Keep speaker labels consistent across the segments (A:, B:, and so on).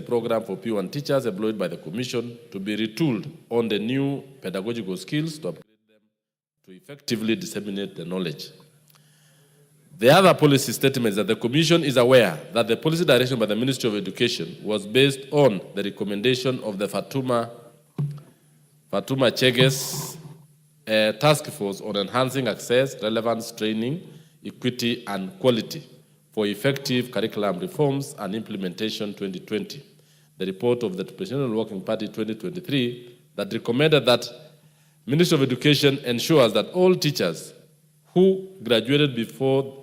A: program for P1 teachers employed by the Commission to be retooled on the new pedagogical skills to upgrade them to effectively disseminate the knowledge. The other policy statement is that the Commission is aware that the policy direction by the Ministry of Education was based on the recommendation of the Fatuma Chege's task force on enhancing access, relevance, training, equity, and quality for effective curriculum reforms and implementation 2020. The report of the Presidential Working Party 2023 that recommended that Ministry of Education ensures that all teachers who graduated before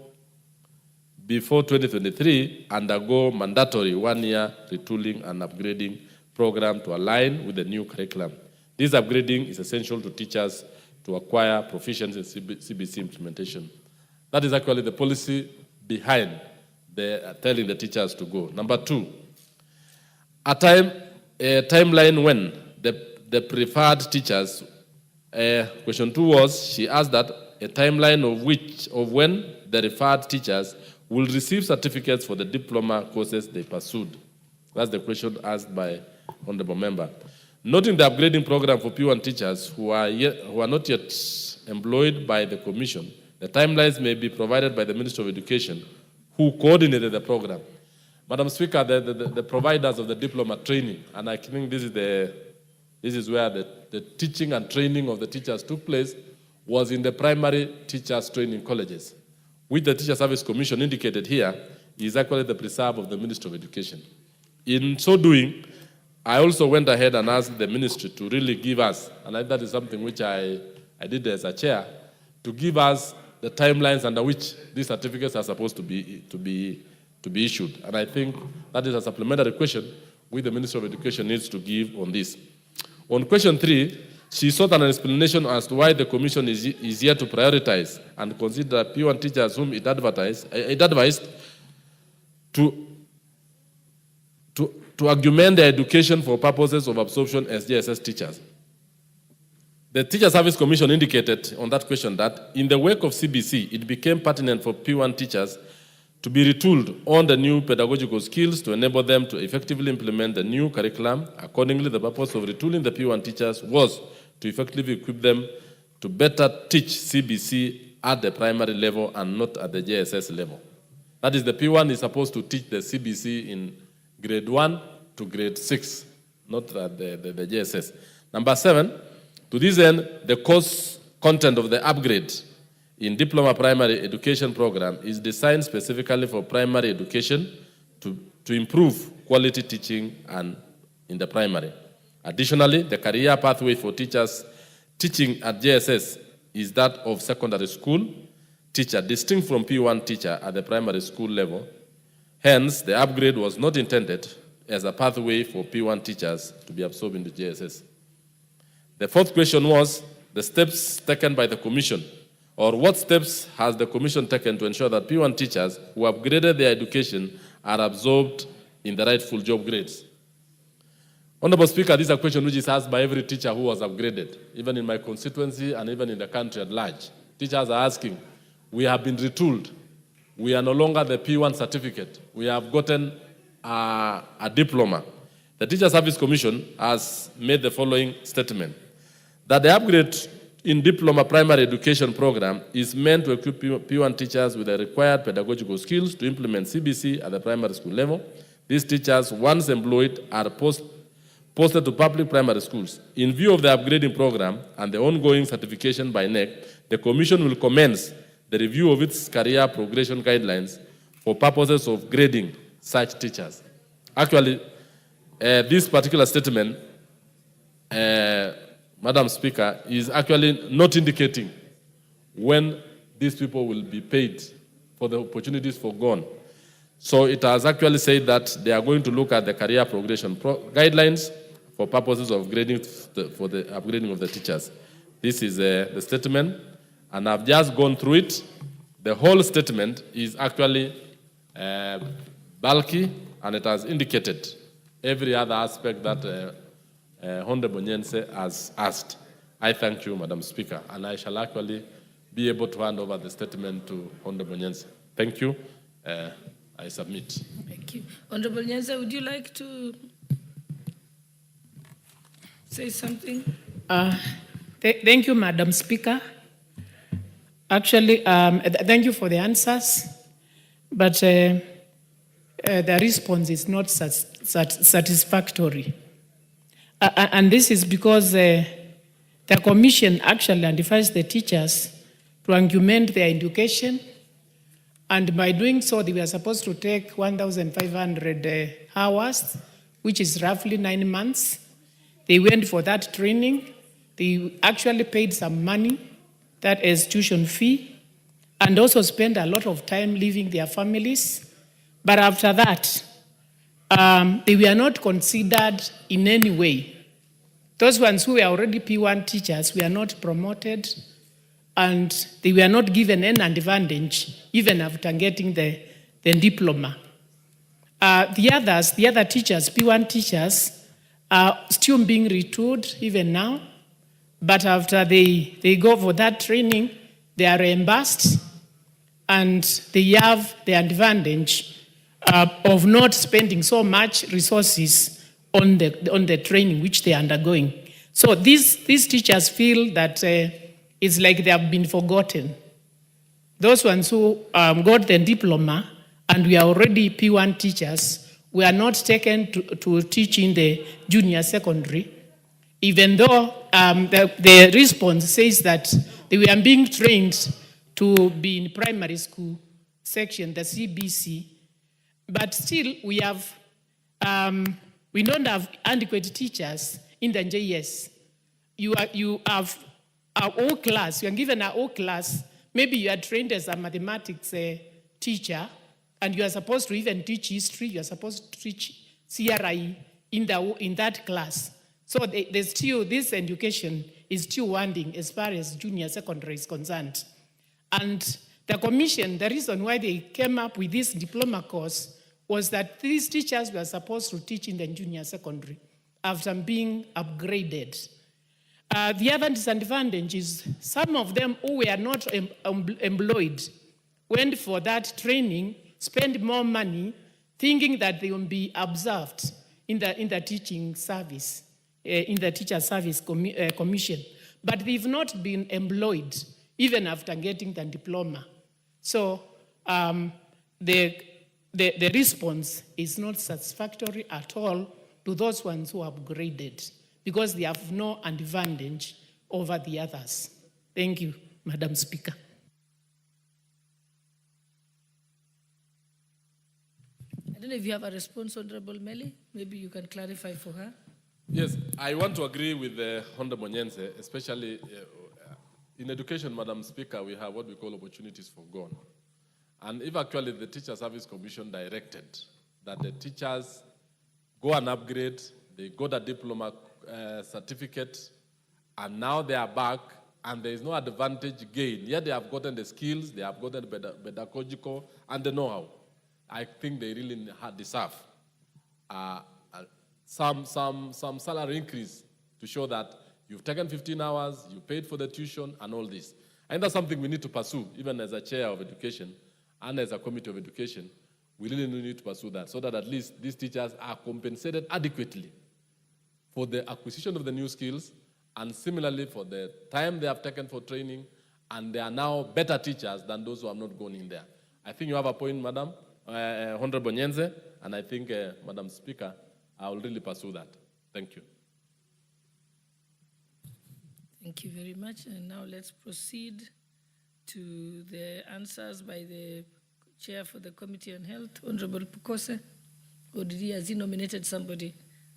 A: 2023 undergo mandatory one-year retooling and upgrading program to align with the new curriculum. This upgrading is essential to teachers to acquire proficiency in CBC implementation. That is actually the policy behind telling the teachers to go. Number two, a timeline when the preferred teachers, question two was, she asked that a timeline of when the referred teachers will receive certificates for the diploma courses they pursued. That's the question asked by Honorable Member. Noting the upgrading program for P1 teachers who are not yet employed by the Commission, the timelines may be provided by the Ministry of Education, who coordinated the program. Madam Speaker, the providers of the diploma training, and I think this is where the teaching and training of the teachers took place, was in the primary teachers training colleges, which the Teacher Service Commission indicated here is actually the preserve of the Ministry of Education. In so doing, I also went ahead and asked the ministry to really give us, and that is something which I did as a chair, to give us the timelines under which these certificates are supposed to be issued. And I think that is a supplementary question which the Ministry of Education needs to give on this. On question three, she sought an explanation as to why the Commission is here to prioritize and consider P1 teachers whom it advised to augment their education for purposes of absorption as JSS teachers. The Teacher Service Commission indicated on that question that in the wake of CBC, it became pertinent for P1 teachers to be retooled on the new pedagogical skills to enable them to effectively implement the new curriculum. Accordingly, the purpose of retooling the P1 teachers was to effectively equip them to better teach CBC at the primary level and not at the JSS level. That is, the P1 is supposed to teach the CBC in grade 1 to grade 6, not at the JSS. Number 7, to this end, the course content of the upgrade in Diploma Primary Education Program is designed specifically for primary education to improve quality teaching and in the primary. Additionally, the career pathway for teachers teaching at JSS is that of secondary school teacher, distinct from P1 teacher at the primary school level. Hence, the upgrade was not intended as a pathway for P1 teachers to be absorbed into JSS. The fourth question was the steps taken by the Commission, or what steps has the Commission taken to ensure that P1 teachers who upgraded their education are absorbed in the rightful job grades. Honorable Speaker, this is a question which is asked by every teacher who was upgraded, even in my constituency and even in the country at large. Teachers are asking, we have been retooled. We are no longer the P1 certificate. We have gotten a diploma. The Teacher Service Commission has made the following statement, that the upgrade in Diploma Primary Education Program is meant to equip P1 teachers with the required pedagogical skills to implement CBC at the primary school level. These teachers, once employed, are posted to public primary schools. In view of the upgrading program and the ongoing certification by NEC, the Commission will commence the review of its career progression guidelines for purposes of grading such teachers. Actually, this particular statement, Madam Speaker, is actually not indicating when these people will be paid for the opportunities forgone. So it has actually said that they are going to look at the career progression guidelines for purposes of grading for the upgrading of the teachers. This is the statement, and I've just gone through it. The whole statement is actually bulky, and it has indicated every other aspect that Honorable Nyense has asked. I thank you, Madam Speaker, and I shall actually be able to hand over the statement to Honorable Nyense. Thank you. I submit.
B: Thank you. Honorable Nyanza, would you like to say something?
C: Thank you, Madam Speaker. Actually, thank you for the answers, but the response is not satisfactory. And this is because the Commission actually identifies the teachers to augment their education, and by doing so, they were supposed to take 1,500 hours, which is roughly 9 months. They went for that training. They actually paid some money, that is tuition fee, and also spent a lot of time leaving their families. But after that, they were not considered in any way. Those ones who were already P1 teachers were not promoted, and they were not given any advantage, even after getting the diploma. The other teachers, P1 teachers, are still being retooled even now, but after they go for that training, they are reimbursed, and they have the advantage of not spending so much resources on the training which they are undergoing. So these teachers feel that it's like they have been forgotten. Those ones who got the diploma and we are already P1 teachers, we are not taken to teach in the junior secondary, even though the response says that they were being trained to be in primary school section, the CBC, but still we don't have adequate teachers in the JS. You have our O class, you are given an O class, maybe you are trained as a mathematics teacher, and you are supposed to even teach history, you are supposed to teach CRI in that class. So there's still, this education is still wanting as far as junior secondary is concerned. And the Commission, the reason why they came up with this diploma course was that these teachers were supposed to teach in the junior secondary after being upgraded. The other disadvantage is some of them who were not employed went for that training, spent more money, thinking that they will be observed in the teaching service, in the teacher service commission. But they've not been employed even after getting the diploma. So the response is not satisfactory at all to those ones who are upgraded, because they have no advantage over the others. Thank you, Madam Speaker.
B: I don't know if you have a response, Honorable Meli. Maybe you can clarify for her.
A: Yes, I want to agree with Honorable Nyenze, especially in education, Madam Speaker, we have what we call opportunities for gone. And if actually the Teacher Service Commission directed that the teachers go and upgrade, they got a diploma certificate, and now they are back, and there is no advantage gain. Yet they have gotten the skills, they have gotten the pedagogical and the know-how. I think they really deserve some salary increase to show that you've taken 15 hours, you paid for the tuition, and all this. And that's something we need to pursue, even as a chair of education and as a committee of education. We really need to pursue that, so that at least these teachers are compensated adequately for the acquisition of the new skills, and similarly for the time they have taken for training, and they are now better teachers than those who have not gone in there. I think you have a point, Madam, Honorable Nyenze, and I think, Madam Speaker, I will really pursue that. Thank you.
B: Thank you very much. And now let's proceed to the answers by the Chair for the Committee on Health, Honorable Pukose. Or has he nominated somebody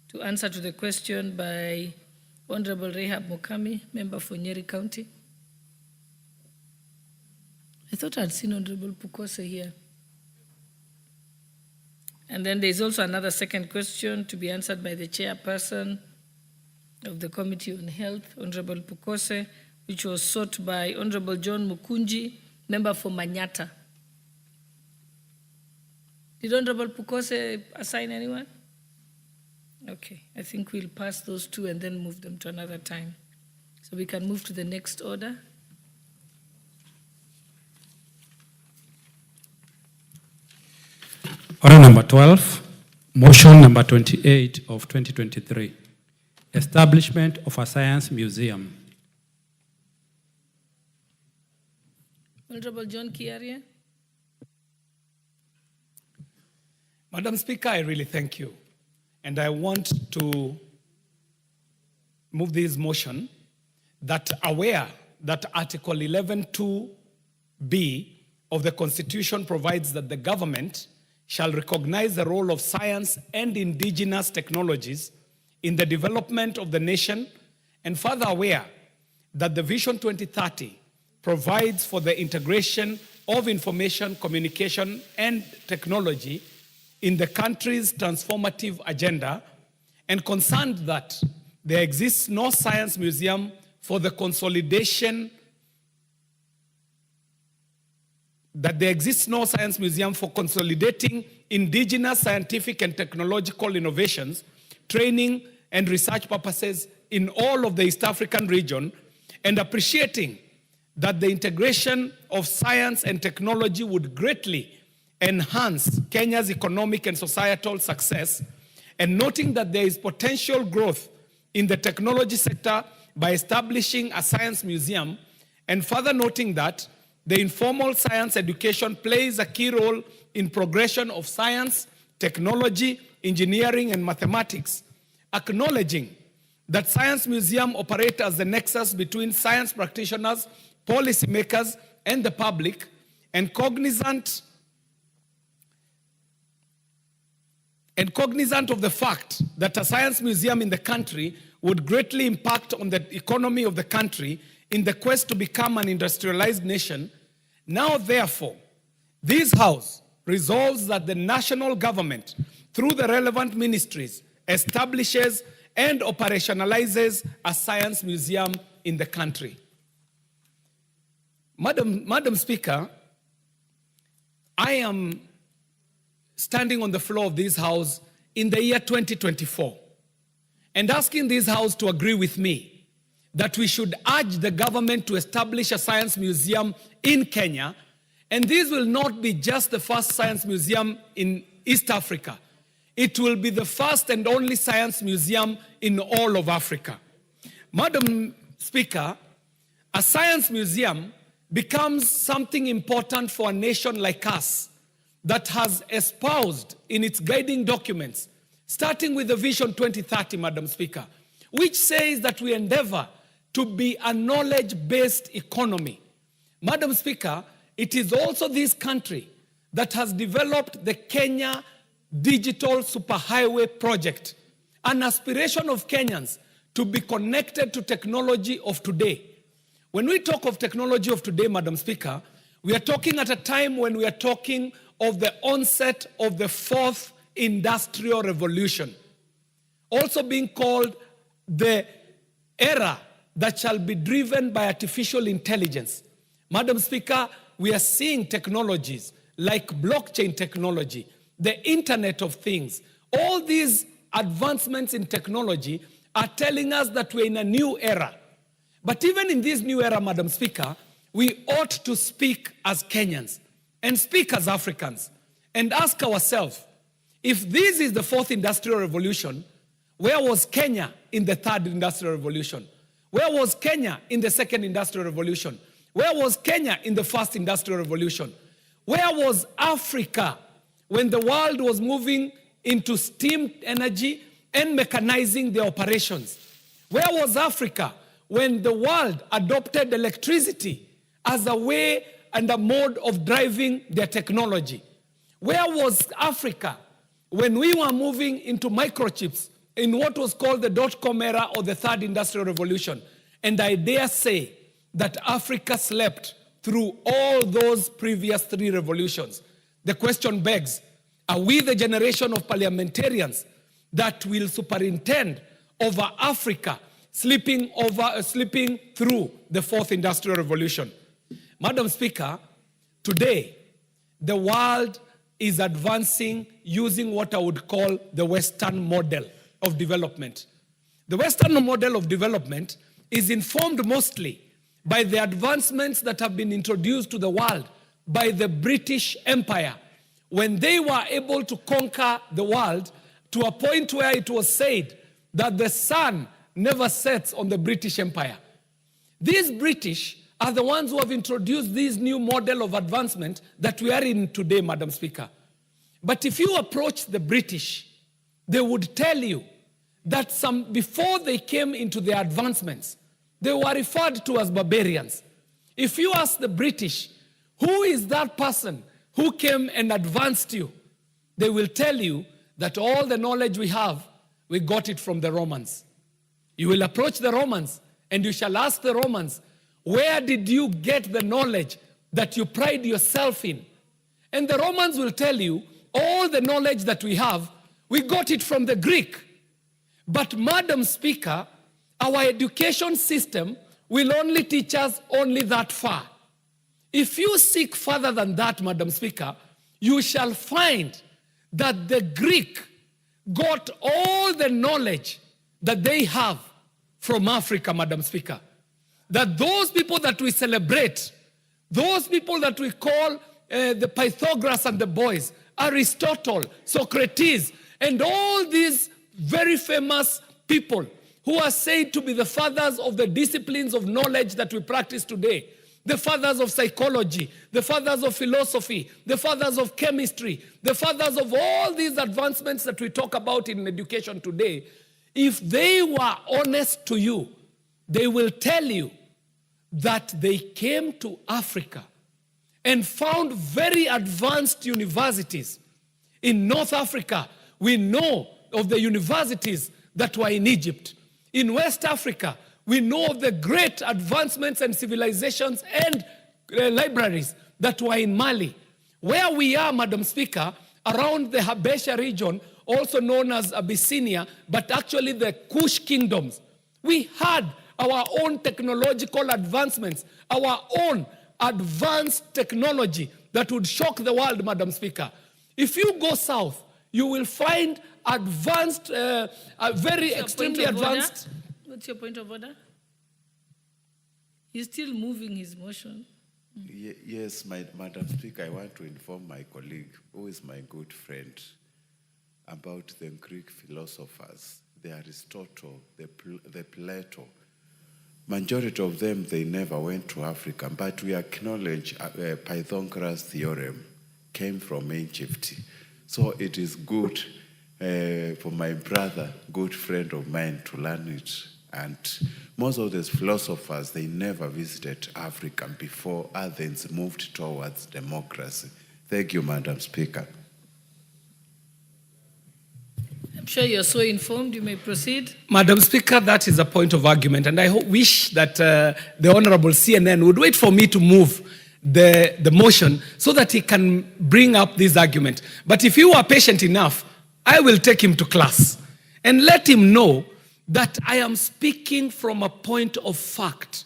B: to answer to the question by Honorable Rehab Mokami, member for Nyeri County? I thought I'd seen Honorable Pukose here. And then there's also another second question to be answered by the chairperson of the Committee on Health, Honorable Pukose, which was sought by Honorable John Mukunji, member for Manyata. Did Honorable Pukose assign anyone? Okay, I think we'll pass those two and then move them to another time. So we can move to the next order.
D: Order number 12, motion number 28 of 2023, establishment of a science museum.
B: Honorable John Kiaria.
E: Madam Speaker, I really thank you. And I want to move this motion that aware that Article 11.2b of the Constitution provides that the government shall recognize the role of science and indigenous technologies in the development of the nation, and further aware that the Vision 2030 provides for the integration of information, communication, and technology in the country's transformative agenda, and concerned that there exists no science museum for the consolidation, consolidating indigenous scientific and technological innovations, training and research purposes in all of the East African region, and appreciating that the integration of science and technology would greatly enhance Kenya's economic and societal success, and noting that there is potential growth in the technology sector by establishing a science museum, and further noting that the informal science education plays a key role in progression of science, technology, engineering, and mathematics, acknowledging that science museums operate as the nexus between science practitioners, policymakers, and the public, and cognizant of the fact that a science museum in the country would greatly impact on the economy of the country in the quest to become an industrialized nation. Now, therefore, this House resolves that the national government, through the relevant ministries, establishes and operationalizes a science museum in the country. Madam Speaker, I am standing on the floor of this House in the year 2024 and asking this House to agree with me that we should urge the government to establish a science museum in Kenya, and this will not be just the first science museum in East Africa. It will be the first and only science museum in all of Africa. Madam Speaker, a science museum becomes something important for a nation like us that has espoused in its guiding documents, starting with the Vision 2030, Madam Speaker, which says that we endeavor to be a knowledge-based economy. Madam Speaker, it is also this country that has developed the Kenya Digital Superhighway Project, an aspiration of Kenyans to be connected to technology of today. When we talk of technology of today, Madam Speaker, we are talking at a time when we are talking of the onset of the fourth industrial revolution, also being called the era that shall be driven by artificial intelligence. Madam Speaker, we are seeing technologies like blockchain technology, the Internet of Things. All these advancements in technology are telling us that we're in a new era. But even in this new era, Madam Speaker, we ought to speak as Kenyans and speak as Africans and ask ourselves, if this is the fourth industrial revolution, where was Kenya in the third industrial revolution? Where was Kenya in the second industrial revolution? Where was Kenya in the first industrial revolution? Where was Africa when the world was moving into steam energy and mechanizing their operations? Where was Africa when the world adopted electricity as a way and a mode of driving their technology? Where was Africa when we were moving into microchips in what was called the dot-com era or the third industrial revolution? And I dare say that Africa slept through all those previous three revolutions. The question begs, are we the generation of parliamentarians that will superintend over Africa sleeping through the fourth industrial revolution? Madam Speaker, today the world is advancing using what I would call the Western model of development. The Western model of development is informed mostly by the advancements that have been introduced to the world by the British Empire, when they were able to conquer the world to a point where it was said that the sun never sets on the British Empire. These British are the ones who have introduced this new model of advancement that we are in today, Madam Speaker. But if you approach the British, they would tell you that before they came into their advancements, they were referred to as barbarians. If you ask the British, who is that person who came and advanced you? They will tell you that all the knowledge we have, we got it from the Romans. You will approach the Romans and you shall ask the Romans, where did you get the knowledge that you pride yourself in? And the Romans will tell you, all the knowledge that we have, we got it from the Greek. But Madam Speaker, our education system will only teach us only that far. If you seek further than that, Madam Speaker, you shall find that the Greek got all the knowledge that they have from Africa, Madam Speaker. That those people that we celebrate, those people that we call the Pythagoras and the boys, Aristotle, Socrates, and all these very famous people who are said to be the fathers of the disciplines of knowledge that we practice today, the fathers of psychology, the fathers of philosophy, the fathers of chemistry, the fathers of all these advancements that we talk about in education today, if they were honest to you, they will tell you that they came to Africa and found very advanced universities. In North Africa, we know of the universities that were in Egypt. In West Africa, we know of the great advancements and civilizations and libraries that were in Mali. Where we are, Madam Speaker, around the Habesha region, also known as Abyssinia, but actually the Kush kingdoms, we had our own technological advancements, our own advanced technology that would shock the world, Madam Speaker. If you go south, you will find advanced, very extremely advanced.
B: What's your point of order? He's still moving his motion.
F: Yes, Madam Speaker, I want to inform my colleague, who is my good friend, about the Greek philosophers, the Aristotle, the Plato. Majority of them, they never went to Africa, but we acknowledge Pythagoras' theorem came from Egypt. So it is good for my brother, good friend of mine, to learn it. And most of these philosophers, they never visited Africa before Athens moved towards democracy. Thank you, Madam Speaker.
B: I'm sure you're so informed. You may proceed.
E: Madam Speaker, that is a point of argument, and I wish that the Honorable CNN would wait for me to move the motion so that he can bring up this argument. But if you are patient enough, I will take him to class and let him know that I am speaking from a point of fact,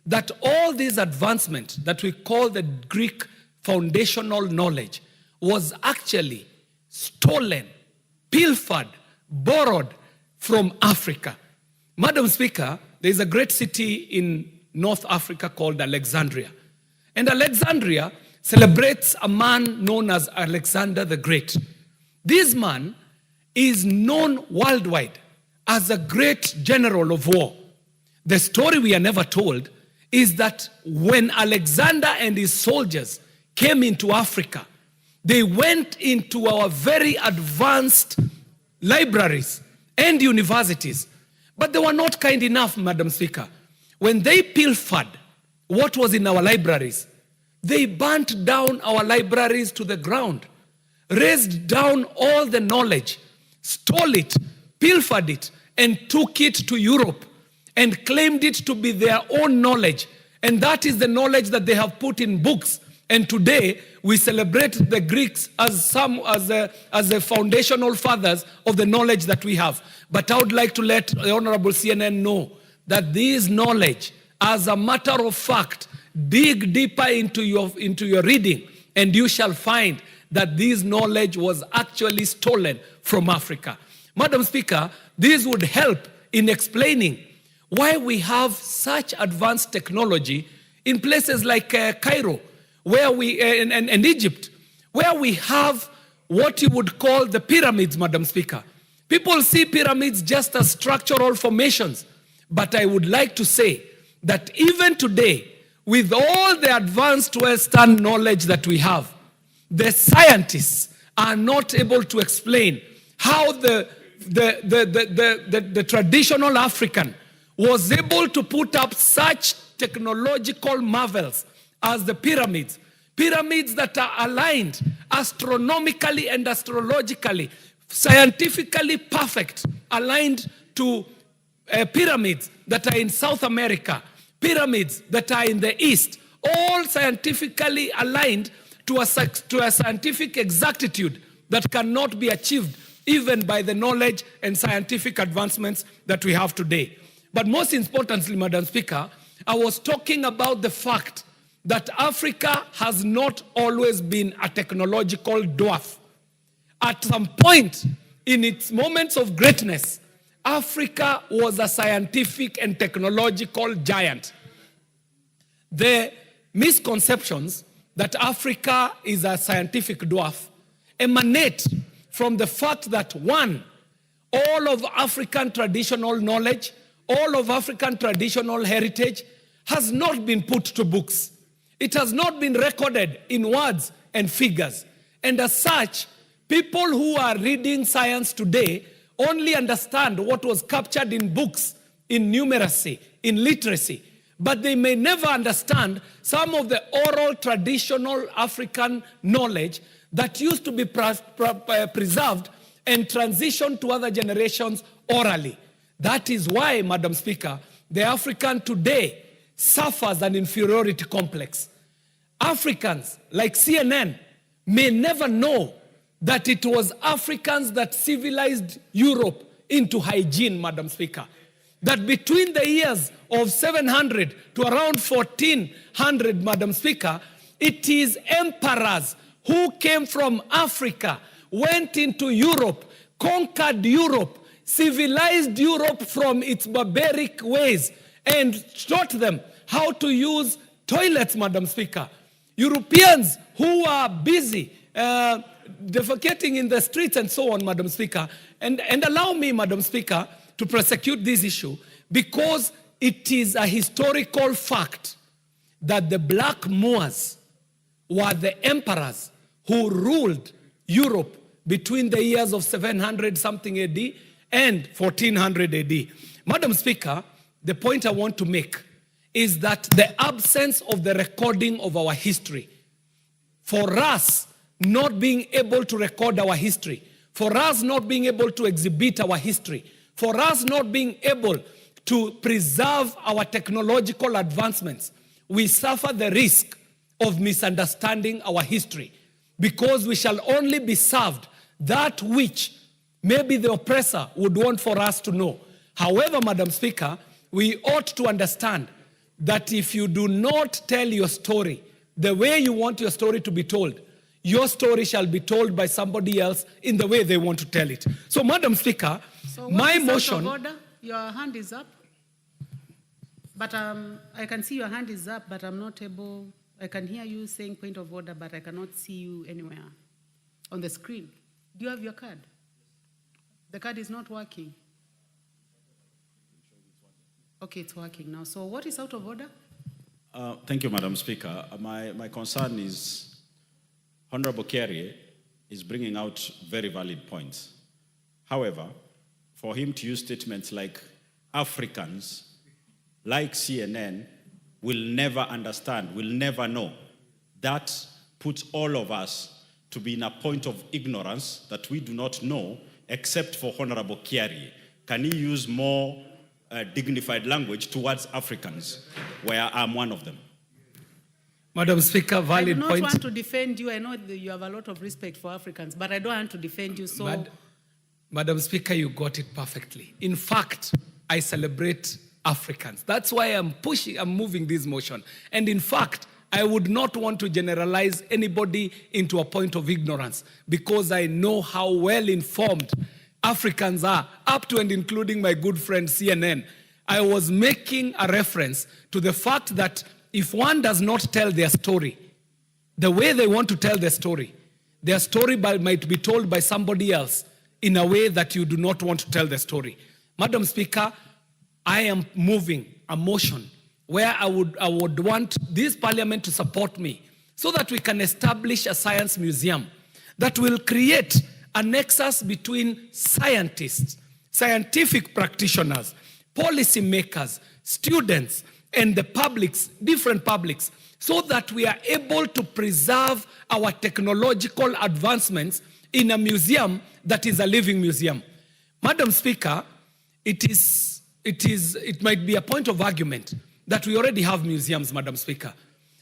E: that all this advancement that we call the Greek foundational knowledge was actually stolen, pilfered, borrowed from Africa. Madam Speaker, there is a great city in North Africa called Alexandria. And Alexandria celebrates a man known as Alexander the Great. This man is known worldwide as a great general of war. The story we are never told is that when Alexander and his soldiers came into Africa, they went into our very advanced libraries and universities. But they were not kind enough, Madam Speaker. When they pilfered what was in our libraries, they burnt down our libraries to the ground, raised down all the knowledge, stole it, pilfered it, and took it to Europe and claimed it to be their own knowledge. And that is the knowledge that they have put in books. And today, we celebrate the Greeks as the foundational fathers of the knowledge that we have. But I would like to let the Honorable CNN know that this knowledge, as a matter of fact, dig deeper into your reading, and you shall find that this knowledge was actually stolen from Africa. Madam Speaker, this would help in explaining why we have such advanced technology in places like Cairo, where and Egypt, where we have what you would call the pyramids, Madam Speaker. People see pyramids just as structural formations. But I would like to say that even today, with all the advanced Western knowledge that we have, the scientists are not able to explain how the traditional African was able to put up such technological marvels as the pyramids. Pyramids that are aligned astronomically and astrologically, scientifically perfect, aligned to pyramids that are in South America, pyramids that are in the East, all scientifically aligned to a scientific exactitude that cannot be achieved even by the knowledge and scientific advancements that we have today. But most importantly, Madam Speaker, I was talking about the fact that Africa has not always been a technological dwarf. At some point in its moments of greatness, Africa was a scientific and technological giant. The misconceptions that Africa is a scientific dwarf emanate from the fact that, one, all of African traditional knowledge, all of African traditional heritage has not been put to books. It has not been recorded in words and figures. And as such, people who are reading science today only understand what was captured in books, in numeracy, in literacy. But they may never understand some of the oral traditional African knowledge that used to be preserved and transitioned to other generations orally. That is why, Madam Speaker, the African today suffers an inferiority complex. Africans, like CNN, may never know that it was Africans that civilized Europe into hygiene, Madam Speaker. That between the years of 700 to around 1400, Madam Speaker, it is emperors who came from Africa, went into Europe, conquered Europe, civilized Europe from its barbaric ways, and taught them how to use toilets, Madam Speaker. Europeans who are busy defecating in the streets and so on, Madam Speaker. And allow me, Madam Speaker, to prosecute this issue because it is a historical fact that the Black Moors were the emperors who ruled Europe between the years of 700 something AD and 1400 AD. Madam Speaker, the point I want to make is that the absence of the recording of our history, for us not being able to record our history, for us not being able to exhibit our history, for us not being able to preserve our technological advancements, we suffer the risk of misunderstanding our history because we shall only be served that which maybe the oppressor would want for us to know. However, Madam Speaker, we ought to understand that if you do not tell your story the way you want your story to be told, your story shall be told by somebody else in the way they want to tell it. So, Madam Speaker,
G: so
E: my motion...
G: Out of order? Your hand is up. But I can see your hand is up, but I'm not able... I can hear you saying point of order, but I cannot see you anywhere on the screen. Do you have your card? The card is not working. Okay, it's working now. So what is out of order?
H: Thank you, Madam Speaker. My concern is Honorable Kerry is bringing out very valid points. However, for him to use statements like Africans, like CNN, will never understand, will never know, that puts all of us to be in a point of ignorance that we do not know, except for Honorable Kerry. Can he use more dignified language towards Africans, where I'm one of them?
E: Madam Speaker, valid point.
G: I do not want to defend you. I know that you have a lot of respect for Africans, but I don't want to defend you. So,
E: Madam Speaker, you got it perfectly. In fact, I celebrate Africans. That's why I'm moving this motion. And in fact, I would not want to generalize anybody into a point of ignorance because I know how well informed Africans are, up to and including my good friend CNN. I was making a reference to the fact that if one does not tell their story the way they want to tell their story, their story might be told by somebody else in a way that you do not want to tell the story. Madam Speaker, I am moving a motion where I would want this parliament to support me so that we can establish a science museum that will create a nexus between scientists, scientific practitioners, policy makers, students, and the publics, different publics, so that we are able to preserve our technological advancements in a museum that is a living museum. Madam Speaker, it might be a point of argument that we already have museums, Madam Speaker.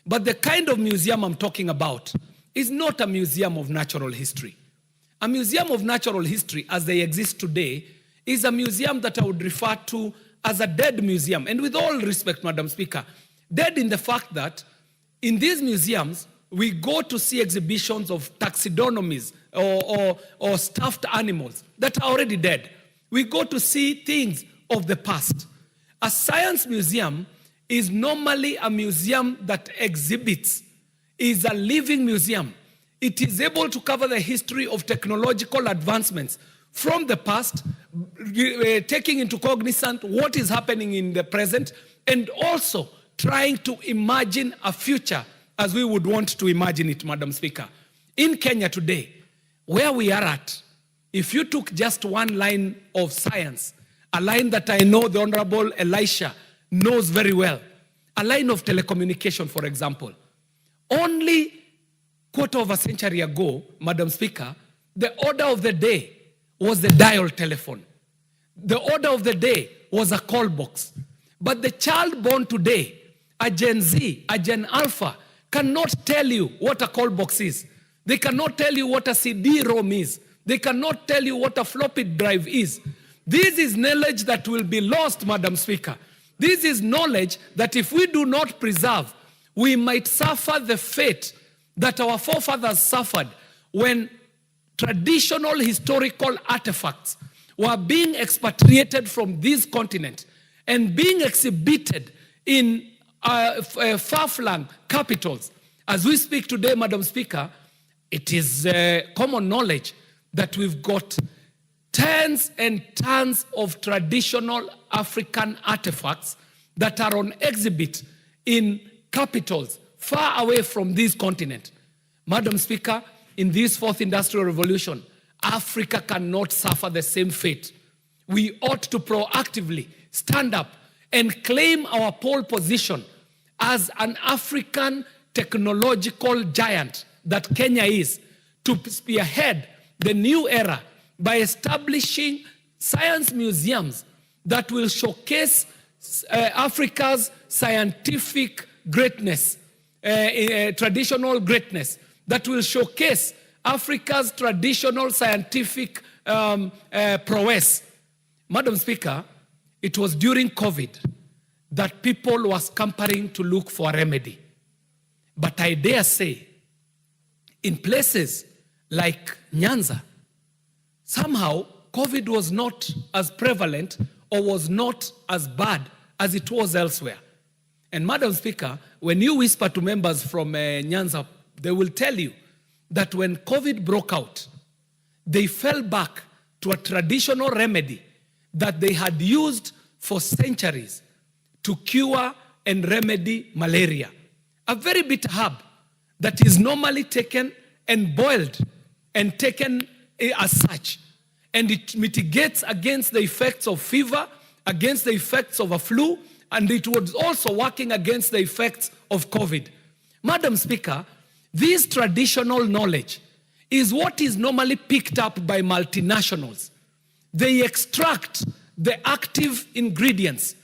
E: But the kind of museum I'm talking about is not a museum of natural history. A museum of natural history, as they exist today, is a museum that I would refer to as a dead museum. And with all respect, Madam Speaker, dead in the fact that in these museums, we go to see exhibitions of taxidermies or stuffed animals that are already dead. We go to see things of the past. A science museum is normally a museum that exhibits, is a living museum. It is able to cover the history of technological advancements from the past, taking into cognizance what is happening in the present, and also trying to imagine a future as we would want to imagine it, Madam Speaker. In Kenya today, where we are at, if you took just one line of science, a line that I know the Honorable Elisha knows very well, a line of telecommunication, for example, only quarter of a century ago, Madam Speaker, the order of the day was the dial telephone. The order of the day was a call box. But the child born today, a Gen Z, a Gen Alpha, cannot tell you what a call box is. They cannot tell you what a CD-ROM is. They cannot tell you what a floppy drive is. This is knowledge that will be lost, Madam Speaker. This is knowledge that if we do not preserve, we might suffer the fate that our forefathers suffered when traditional historical artifacts were being expatriated from this continent and being exhibited in far-flung capitals. As we speak today, Madam Speaker, it is common knowledge that we've got tons and tons of traditional African artifacts that are on exhibit in capitals far away from this continent. Madam Speaker, in this fourth industrial revolution, Africa cannot suffer the same fate. We ought to proactively stand up and claim our pole position as an African technological giant that Kenya is, to spearhead the new era by establishing science museums that will showcase Africa's scientific greatness, traditional greatness, that will showcase Africa's traditional scientific prowess. Madam Speaker, it was during COVID that people were scampering to look for a remedy. But I dare say, in places like Nyanza, somehow COVID was not as prevalent or was not as bad as it was elsewhere. And Madam Speaker, when you whisper to members from Nyanza, they will tell you that when COVID broke out, they fell back to a traditional remedy that they had used for centuries to cure and remedy malaria. A very bitter herb that is normally taken and boiled and taken as such. And it mitigates against the effects of fever, against the effects of a flu, and it was also working against the effects of COVID. Madam Speaker, this traditional knowledge is what is normally picked up by multinationals. They extract the active ingredients,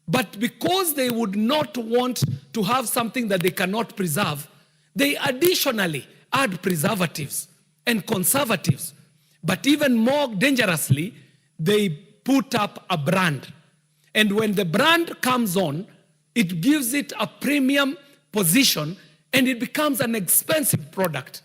E: but because they would not want to have something that they cannot preserve, they additionally add preservatives and conservatives. But even more dangerously, they put up a brand. And when the brand comes on, it gives it a premium position and it becomes an expensive product.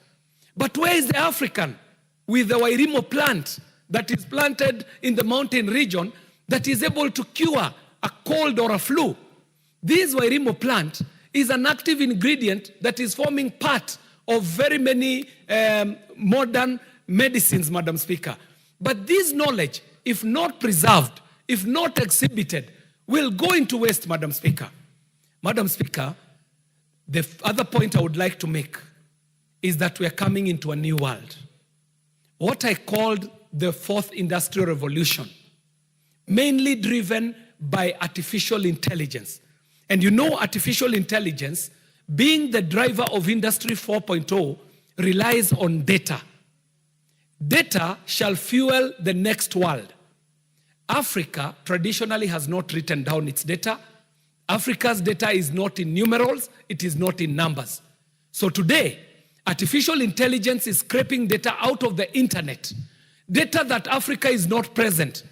E: But where is the African with the Wairimo plant that is planted in the mountain region that is able to cure a cold or a flu? This Wairimo plant is an active ingredient that is forming part of very many modern medicines, Madam Speaker. But this knowledge, if not preserved, if not exhibited, will go into waste, Madam Speaker. Madam Speaker, the other point I would like to make is that we are coming into a new world. What I called the fourth industrial revolution, mainly driven by artificial intelligence. And you know, artificial intelligence, being the driver of Industry 4.0, relies on data. Data shall fuel the next world. Africa traditionally has not written down its data. Africa's data is not in numerals, it is not in numbers. So today, artificial intelligence is scraping data out of the internet, data that Africa is not present,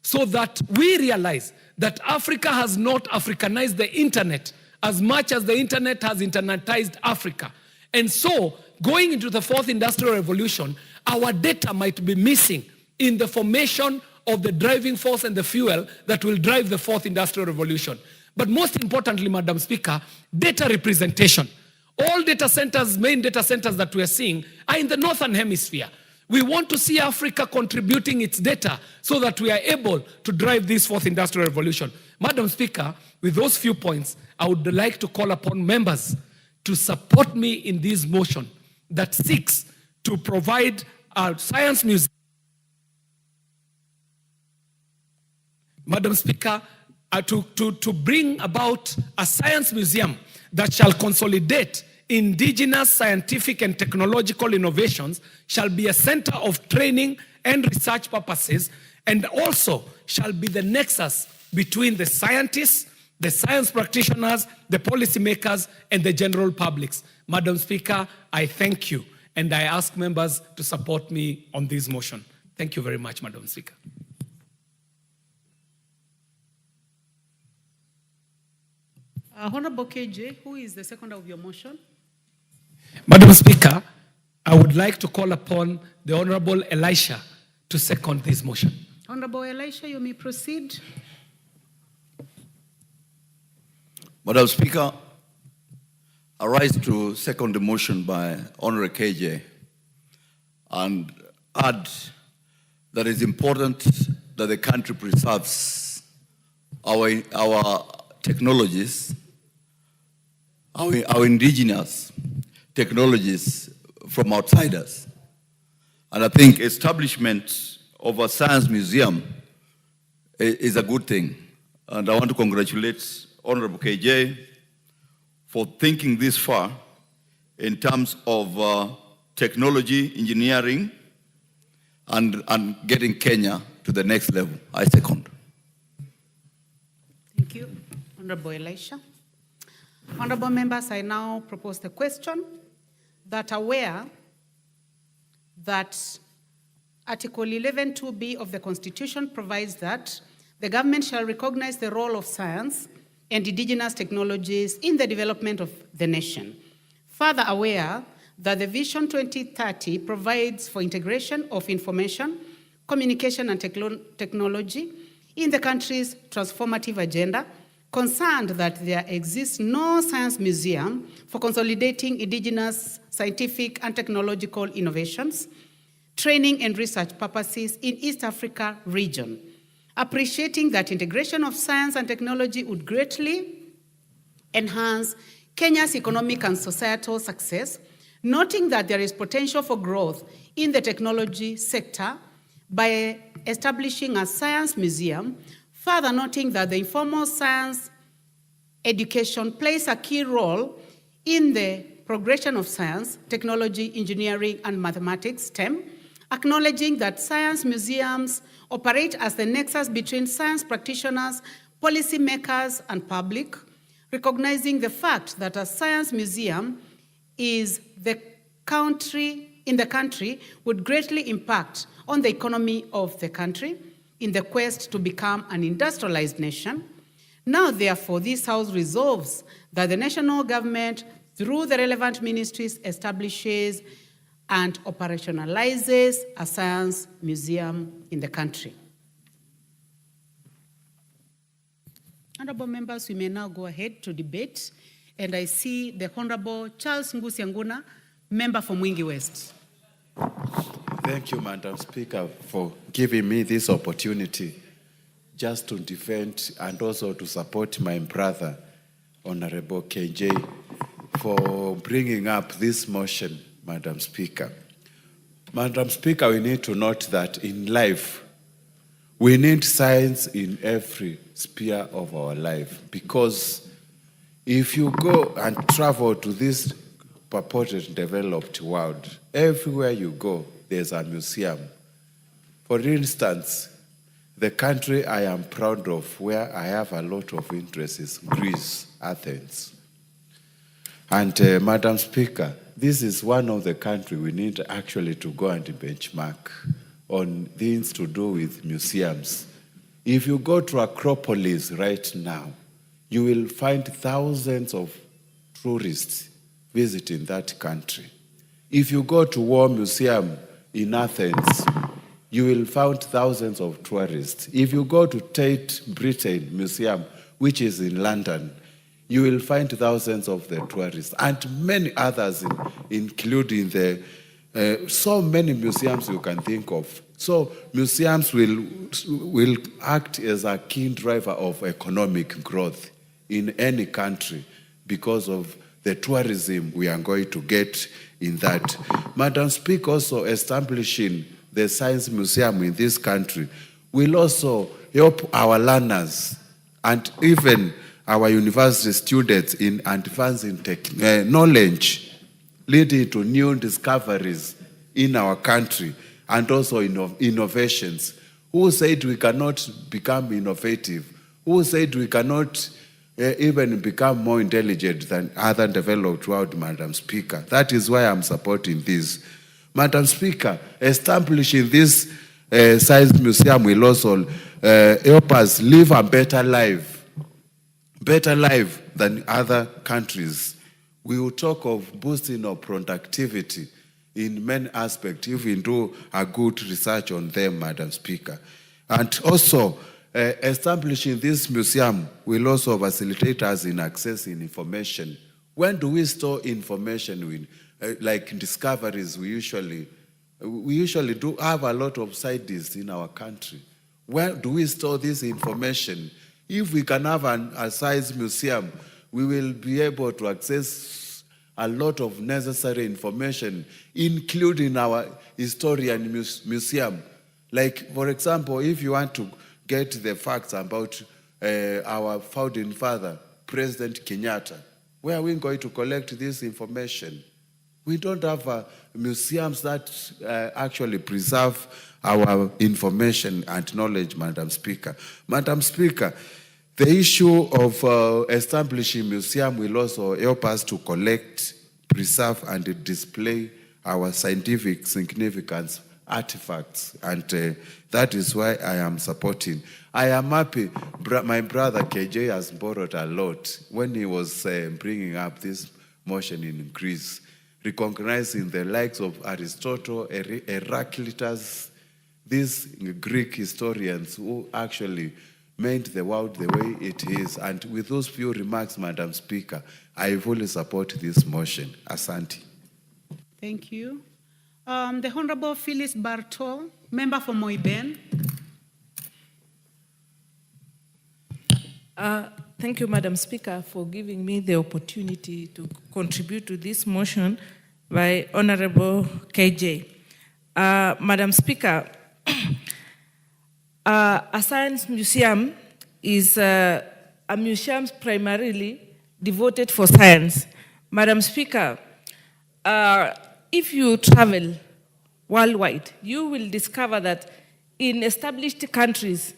E: so that we realize that Africa has not Africanized the internet as much as the internet has internetized Africa. And so, going into the fourth industrial revolution, our data might be missing in the formation of the driving force and the fuel that will drive the fourth industrial revolution. But most importantly, Madam Speaker, data representation. All data centers, main data centers that we are seeing are in the northern hemisphere. We want to see Africa contributing its data so that we are able to drive this fourth industrial revolution. Madam Speaker, with those few points, I would like to call upon members to support me in this motion that seeks to provide a science museum. Madam Speaker, to bring about a science museum that shall consolidate indigenous scientific and technological innovations, shall be a center of training and research purposes, and also shall be the nexus between the scientists, the science practitioners, the policymakers, and the general publics. Madam Speaker, I thank you, and I ask members to support me on this motion. Thank you very much, Madam Speaker.
G: Honorable KJ, who is the seconder of your motion?
E: Madam Speaker, I would like to call upon the Honorable Elisha to second this motion.
G: Honorable Elisha, you may proceed.
I: Madam Speaker, I rise to second the motion by Honorable KJ and add that it's important that the country preserves our technologies, our indigenous technologies from outsiders. And I think establishment of a science museum is a good thing. And I want to congratulate Honorable KJ for thinking this far in terms of technology, engineering, and getting Kenya to the next level. I second.
G: Thank you, Honorable Elisha. Honorable members, I now propose the question that aware that Article 11(2)(b) of the Constitution provides that the government shall recognize the role of science and indigenous technologies in the development of the nation. Further aware that the Vision 2030 provides for integration of information, communication, and technology in the country's transformative agenda, concerned that there exists no science museum for consolidating indigenous scientific and technological innovations, training and research purposes in East Africa region. Appreciating that integration of science and technology would greatly enhance Kenya's economic and societal success, noting that there is potential for growth in the technology sector by establishing a science museum, further noting that the informal science education plays a key role in the progression of science, technology, engineering, and mathematics, STEM, acknowledging that science museums operate as the nexus between science practitioners, policymakers, and public, recognizing the fact that a science museum is in the country would greatly impact on the economy of the country in the quest to become an industrialized nation. Now, therefore, this House resolves that the national government, through the relevant ministries, establishes and operationalizes a science museum in the country. Honorable members, we may now go ahead to debate. And I see the Honorable Charles Ngusianguna Member for Mwingi West.
F: Thank you, Madam Speaker, for giving me this opportunity just to defend and also to support my brother, Honorable KJ, for bringing up this motion, Madam Speaker. Madam Speaker, we need to note that in life, we need science in every sphere of our life, because if you go and travel to this purported developed world, everywhere you go, there's a museum. For instance, the country I am proud of, where I have a lot of interest, is Greece, Athens. And Madam Speaker, this is one of the countries we need actually to go and benchmark on things to do with museums. If you go to Acropolis right now, you will find thousands of tourists visiting that country. If you go to War Museum in Athens, you will find thousands of tourists. If you go to Tate Britain Museum, which is in London, you will find thousands of the tourists, and many others, including so many museums you can think of. So museums will act as a key driver of economic growth in any country because of the tourism we are going to get in that. Madam Speaker, also establishing the Science Museum in this country will also help our learners and even our university students in advancing knowledge, leading to new discoveries in our country and also innovations. Who said we cannot become innovative? Who said we cannot even become more intelligent than other developed world, Madam Speaker? That is why I'm supporting this. Madam Speaker, establishing this Science Museum will also help us live a better life than other countries. We will talk of boosting our productivity in many aspects if we do a good research on them, Madam Speaker. And also, establishing this museum will also facilitate us in accessing information. When do we store information? Like discoveries, we usually do have a lot of scientists in our country. Where do we store this information? If we can have a science museum, we will be able to access a lot of necessary information, including our historian museum. Like, for example, if you want to get the facts about our founding father, President Kenyatta, where are we going to collect this information? We don't have museums that actually preserve our information and knowledge, Madam Speaker. Madam Speaker, the issue of establishing museum will also help us to collect, preserve, and display our scientific significance artifacts, and that is why I am supporting. I am happy. My brother KJ has borrowed a lot when he was bringing up this motion in Greece, recognizing the likes of Aristotle, Heraclitus, these Greek historians who actually made the world the way it is. And with those few remarks, Madam Speaker, I fully support this motion. Asante.
G: Thank you. The Honorable Phyllis Bartol, member for Moiben.
J: Thank you, Madam Speaker, for giving me the opportunity to contribute to this motion by Honorable KJ. Madam Speaker, a science museum is a museum primarily devoted for science. Madam Speaker, if you travel worldwide, you will discover that in established countries,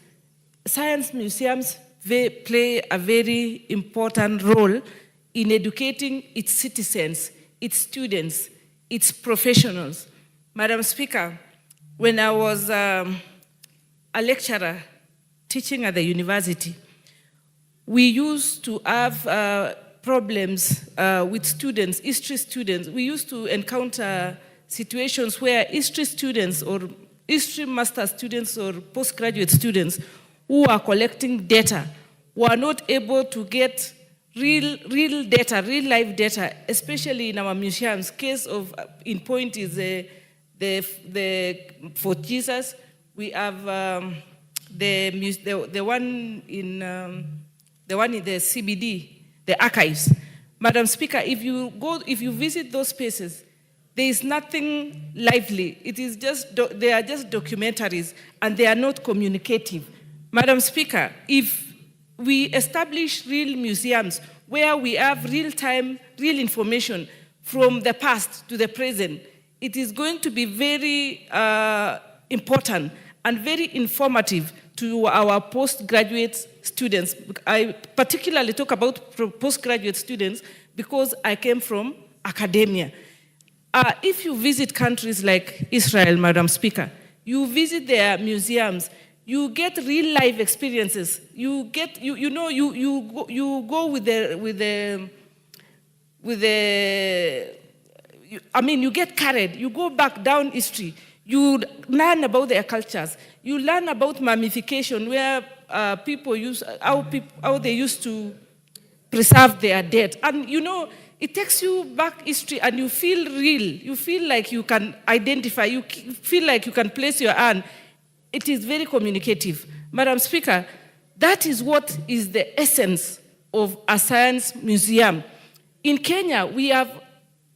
J: science museums play a very important role in educating its citizens, its students, its professionals. Madam Speaker, when I was a lecturer teaching at the university, we used to have problems with students, history students. We used to encounter situations where history students or history master students or postgraduate students who are collecting data were not able to get real data, real life data, especially in our museums. Case of in point is the Fort Jesus. We have the one in the CBD, the archives. Madam Speaker, if you visit those spaces, there is nothing lively. It is they are just documentaries, and they are not communicative. Madam Speaker, if we establish real museums where we have real-time, real information from the past to the present, it is going to be very important and very informative to our postgraduate students. I particularly talk about postgraduate students because I came from academia. If you visit countries like Israel, Madam Speaker, you visit their museums, you get real life experiences. You go with the. You get carried. You go back down history. You learn about their cultures. You learn about mummification, where people use how they used to preserve their dead. And it takes you back history, and you feel real. You feel like you can identify. You feel like you can place your hand. It is very communicative. Madam Speaker, that is what is the essence of a science museum. In Kenya, we have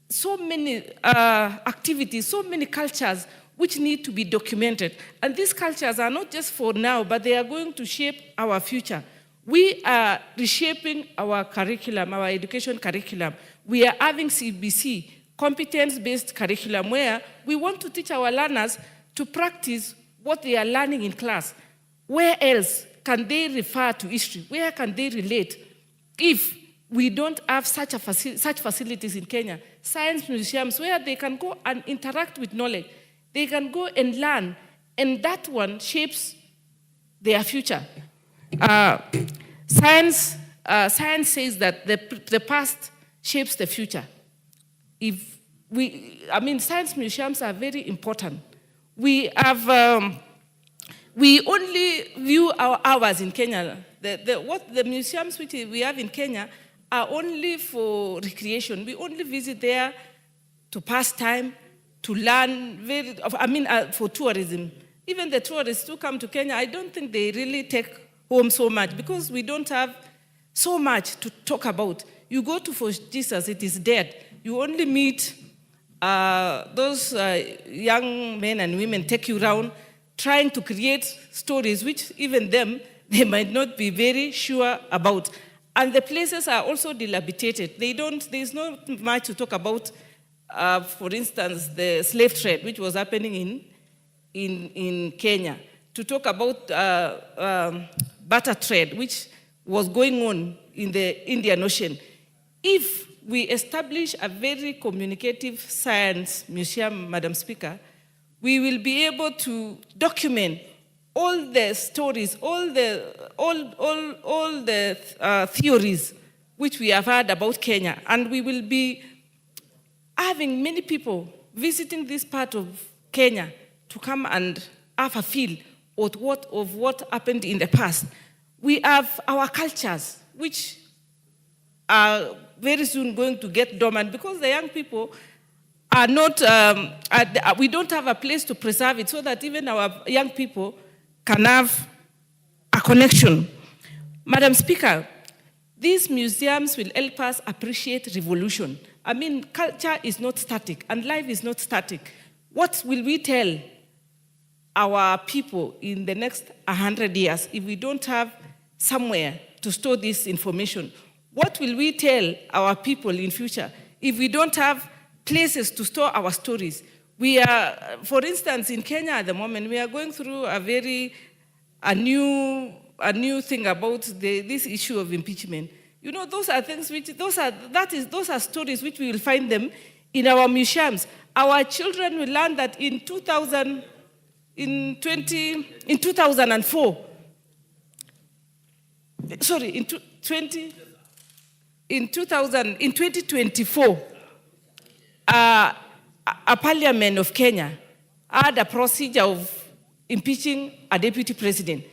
J: so many activities, so many cultures which need to be documented. And these cultures are not just for now, but they are going to shape our future. We are reshaping our curriculum, our education curriculum. We are having CBC, competence-based curriculum, where we want to teach our learners to practice what they are learning in class. Where else can they refer to history? Where can they relate? If we don't have such facilities in Kenya, science museums where they can go and interact with knowledge, they can go and learn, and that one shapes their future. Science says that the past shapes the future. Science museums are very important. We only view our hours in Kenya. The museums which we have in Kenya are only for recreation. We only visit there to pass time, to learn, for tourism. Even the tourists who come to Kenya, I don't think they really take home so much because we don't have so much to talk about. You go to Fort Jesus, it is dead. You only meet those young men and women take you around trying to create stories which even them, they might not be very sure about. And the places are also dilapidated. There's not much to talk about, for instance, the slave trade, which was happening in Kenya. To talk about butter trade, which was going on in the Indian Ocean. If we establish a very communicative science museum, Madam Speaker, we will be able to document all the stories, all the theories which we have heard about Kenya, and we will be having many people visiting this part of Kenya to come and have a feel of what happened in the past. We have our cultures, which are very soon going to get dormant because the young people are not, we don't have a place to preserve it so that even our young people can have a connection. Madam Speaker, these museums will help us appreciate revolution. Culture is not static and life is not static. What will we tell our people in the next 100 years if we don't have somewhere to store this information? What will we tell our people in future if we don't have places to store our stories? We are, for instance, in Kenya at the moment, we are going through a new thing about this issue of impeachment. Those are things which, those are stories which we will find them in our museums. Our children will learn that in 2024, a parliament of Kenya had a procedure of impeaching a deputy president.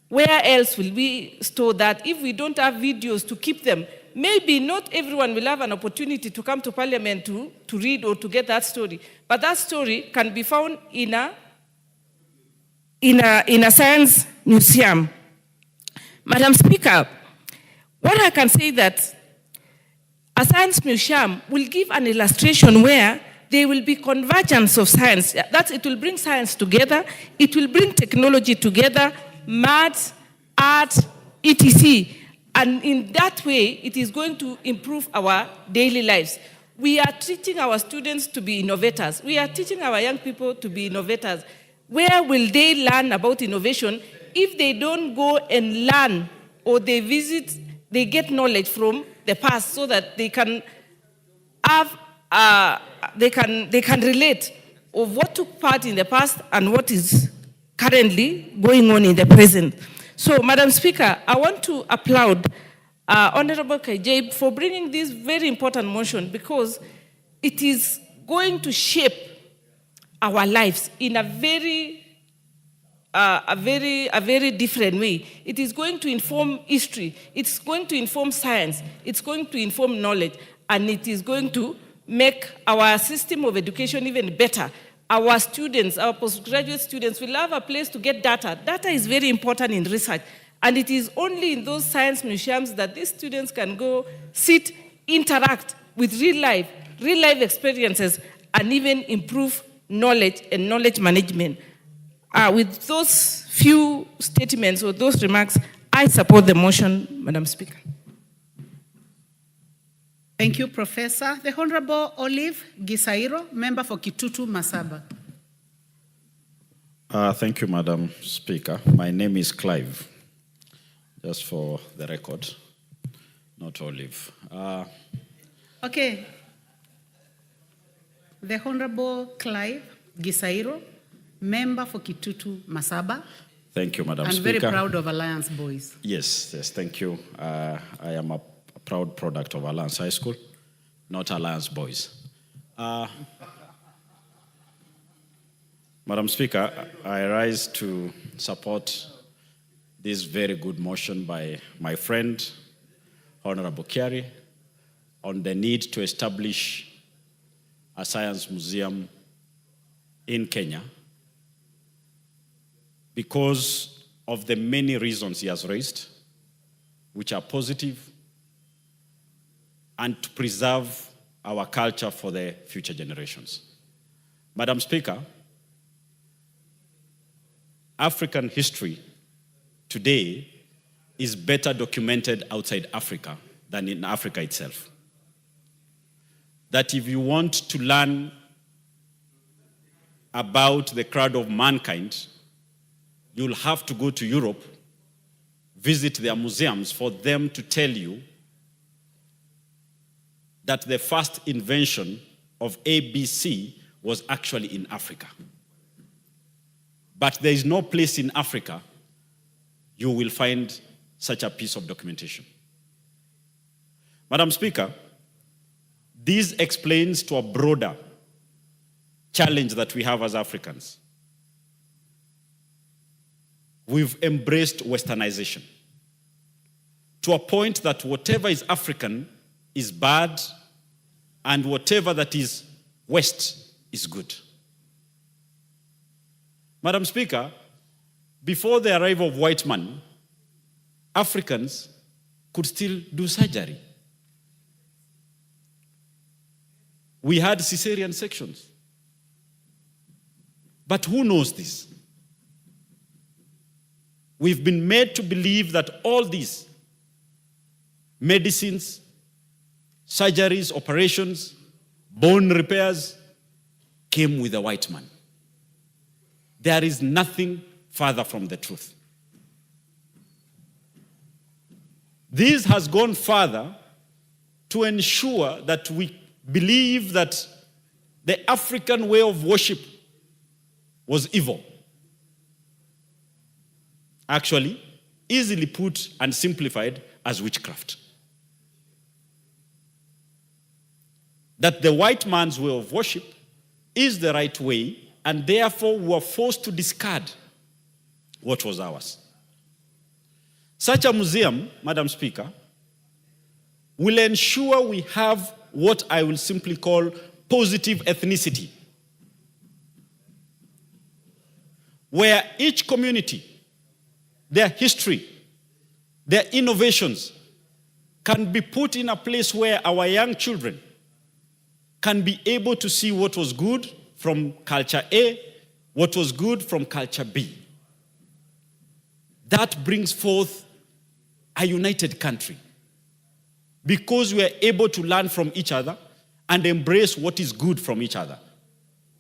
J: Where else will we store that if we don't have videos to keep them maybe not everyone will have an opportunity to come to Parliament to read or to get that story, but that story can be found in a science museum. Madam Speaker, what I can say that a science museum will give an illustration where there will be convergence of science. That it will bring science together, it will bring technology together, maths, art, etc. And in that way, it is going to improve our daily lives. We are teaching our students to be innovators. We are teaching our young people to be innovators. Where will they learn about innovation if they don't go and learn or they get knowledge from the past so that they can have they can relate of what took part in the past and what is currently going on in the present. So, Madam Speaker, I want to applaud Honorable Kajay for bringing this very important motion because it is going to shape our lives in a very different way. It is going to inform history. It's going to inform science. It's going to inform knowledge, and it is going to make our system of education even better. Our students, our postgraduate students will have a place to get data. Data is very important in research, and it is only in those science museums that these students can go, sit, interact with real life experiences, and even improve knowledge and knowledge management. With those few statements or those remarks, I support the motion, Madam Speaker.
G: Thank you, Professor. The Honorable Olive Gisairo, member for Kitutu Masaba.
H: Thank you, Madam Speaker. My name is Clive, just for the record, not Olive.
G: Okay. The Honorable Clive Gisairo, member for Kitutu Masaba.
H: Thank you, Madam Speaker.
G: And very proud of Alliance Boys.
H: Yes, thank you. I am a proud product of Alliance High School, not Alliance Boys. Madam Speaker, I rise to support this very good motion by my friend, Honorable Kiari, on the need to establish a science museum in Kenya because of the many reasons he has raised, which are positive, and to preserve our culture for the future generations. Madam Speaker, African history today is better documented outside Africa than in Africa itself. That if you want to learn about the crowd of mankind, you'll have to go to Europe, visit their museums for them to tell you that the first invention of ABC was actually in Africa. But there is no place in Africa you will find such a piece of documentation. Madam Speaker, this explains to a broader challenge that we have as Africans. We've embraced Westernization to a point that whatever is African is bad and whatever that is West is good. Madam Speaker, before the arrival of white man, Africans could still do surgery. We had cesarean sections. But who knows this? We've been made to believe that all these medicines, surgeries, operations, bone repairs came with a white man. There is nothing further from the truth. This has gone further to ensure that we believe that the African way of worship was evil. Actually, easily put and simplified as witchcraft. That the white man's way of worship is the right way, and therefore we were forced to discard what was ours. Such a museum, Madam Speaker, will ensure we have what I will simply call positive ethnicity, where each community, their history, their innovations can be put in a place where our young children can be able to see what was good from culture A, what was good from culture B. That brings forth a united country, because we are able to learn from each other and embrace what is good from each other,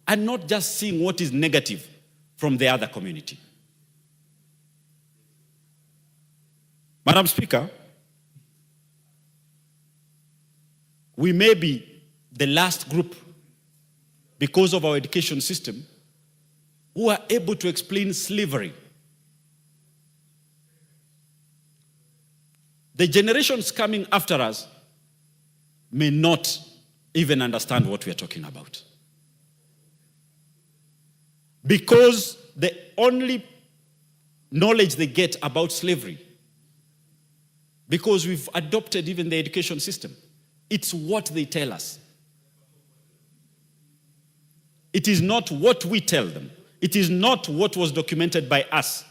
H: and not just seeing what is negative from the other community. Madam Speaker, we may be the last group, because of our education system, who are able to explain slavery. The generations coming after us may not even understand what we are talking about, because the only knowledge they get about slavery, because we've adopted even the education system, it's what they tell us. It is not what we tell them. It is not what was documented by us,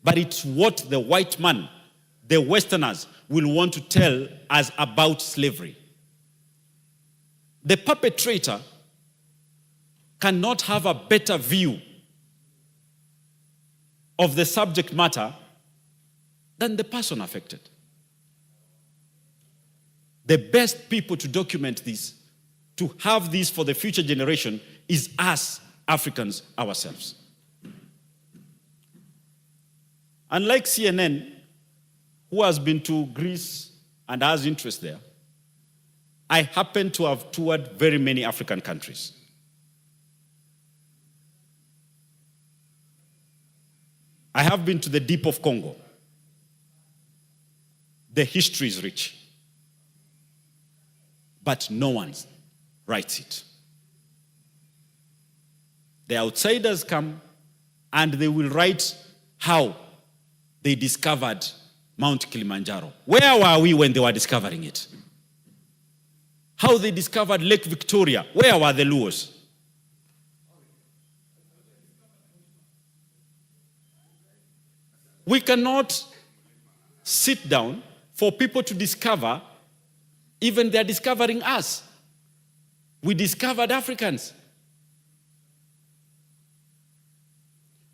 H: but it's what the white man, the Westerners, will want to tell us about slavery. The perpetrator cannot have a better view of the subject matter than the person affected. The best people to document this, to have this for the future generation, is us, Africans, ourselves. Unlike CNN, who has been to Greece and has interest there, I happen to have toured very many African countries. I have been to the deep of Congo. The history is rich, but no one writes it. The outsiders come and they will write how they discovered Mount Kilimanjaro. Where were we when they were discovering it? How they discovered Lake Victoria. Where were the Luos? We cannot sit down for people to discover, even they're discovering us. We discovered Africans.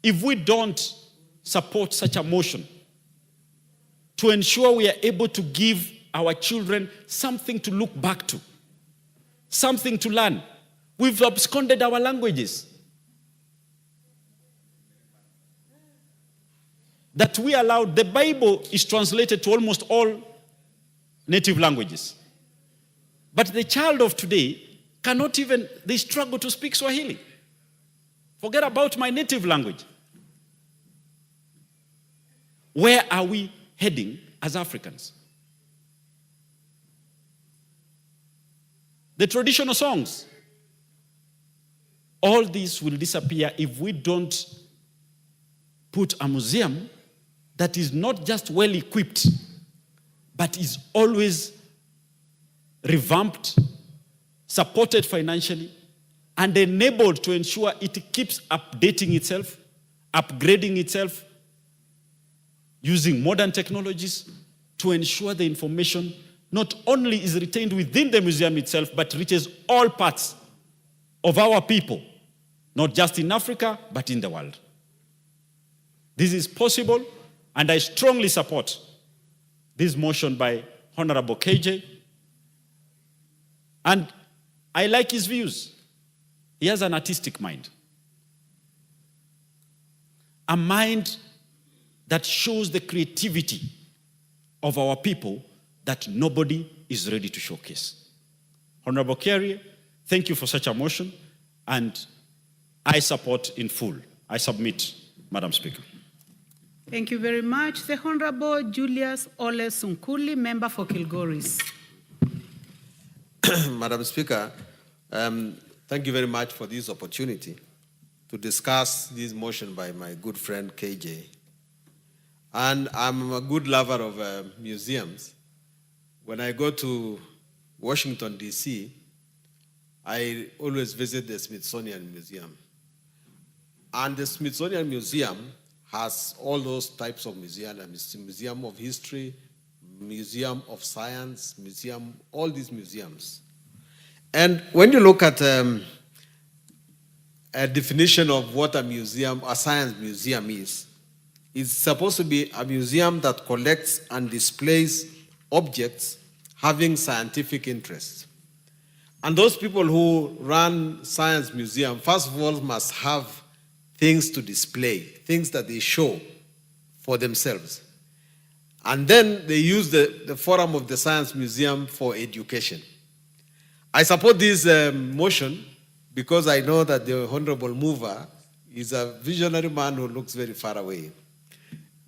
H: If we don't support such a motion to ensure we are able to give our children something to look back to, something to learn, we've absconded our languages. That we allowed, the Bible is translated to almost all native languages. But the child of today cannot even, they struggle to speak Swahili. Forget about my native language. Where are we heading as Africans? The traditional songs, all these will disappear if we don't put a museum that is not just well equipped, but is always revamped, supported financially, and enabled to ensure it keeps updating itself, upgrading itself, using modern technologies to ensure the information not only is retained within the museum itself, but reaches all parts of our people, not just in Africa, but in the world. This is possible, and I strongly support this motion by Honorable KJ. And I like his views. He has an artistic mind. A mind that shows the creativity of our people that nobody is ready to showcase. Honorable Kerry, thank you for such a motion, and I support in full. I submit, Madam Speaker.
G: Thank you very much. The Honorable Julius Ole Sunkuli, member for Kilgoris.
K: Madam Speaker, thank you very much for this opportunity to discuss this motion by my good friend KJ. And I'm a good lover of museums. when I go to Washington, D.C., I always visit the Smithsonian Museum. And the Smithsonian Museum has all those types of museums, Museum of History, Museum of Science, museum, all these museums. And when you look at a definition of what a museum, a science museum is, it's supposed to be a museum that collects and displays objects having scientific interest. And those people who run science museum, first of all, must have things to display, things that they show for themselves. And then they use the forum of the Science Museum for education. I support this motion because I know that the honorable mover is a visionary man who looks very far away.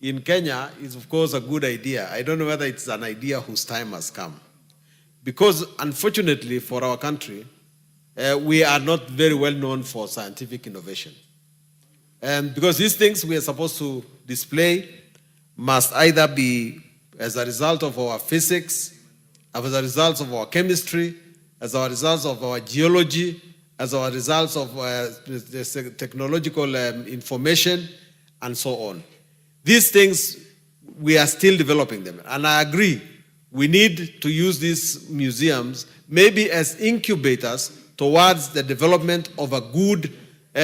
K: In Kenya, it's of course a good idea. I don't know whether it's an idea whose time has come. Because unfortunately for our country, we are not very well known for scientific innovation. And because these things we are supposed to display must either be as a result of our physics, as a result of our chemistry, as a result of our geology, as a result of the technological information, and so on. These things, we are still developing them. And I agree, we need to use these museums maybe as incubators towards the development of a good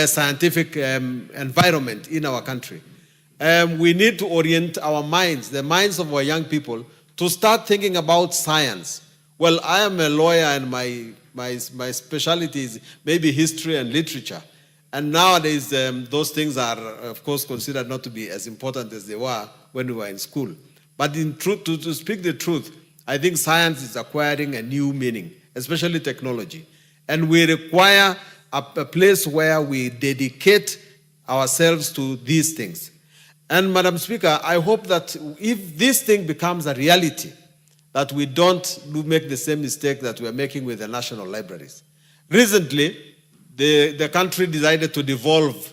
K: scientific environment in our country. We need to orient our minds, the minds of our young people, to start thinking about science. Well, I am a lawyer and my specialty is maybe history and literature. And nowadays, those things are, of course, considered not to be as important as they were when we were in school. But in truth, to speak the truth, I think science is acquiring a new meaning, especially technology. And we require a place where we dedicate ourselves to these things. And Madam Speaker, I hope that if this thing becomes a reality, that we don't make the same mistake that we are making with the national libraries. Recently, the country decided to devolve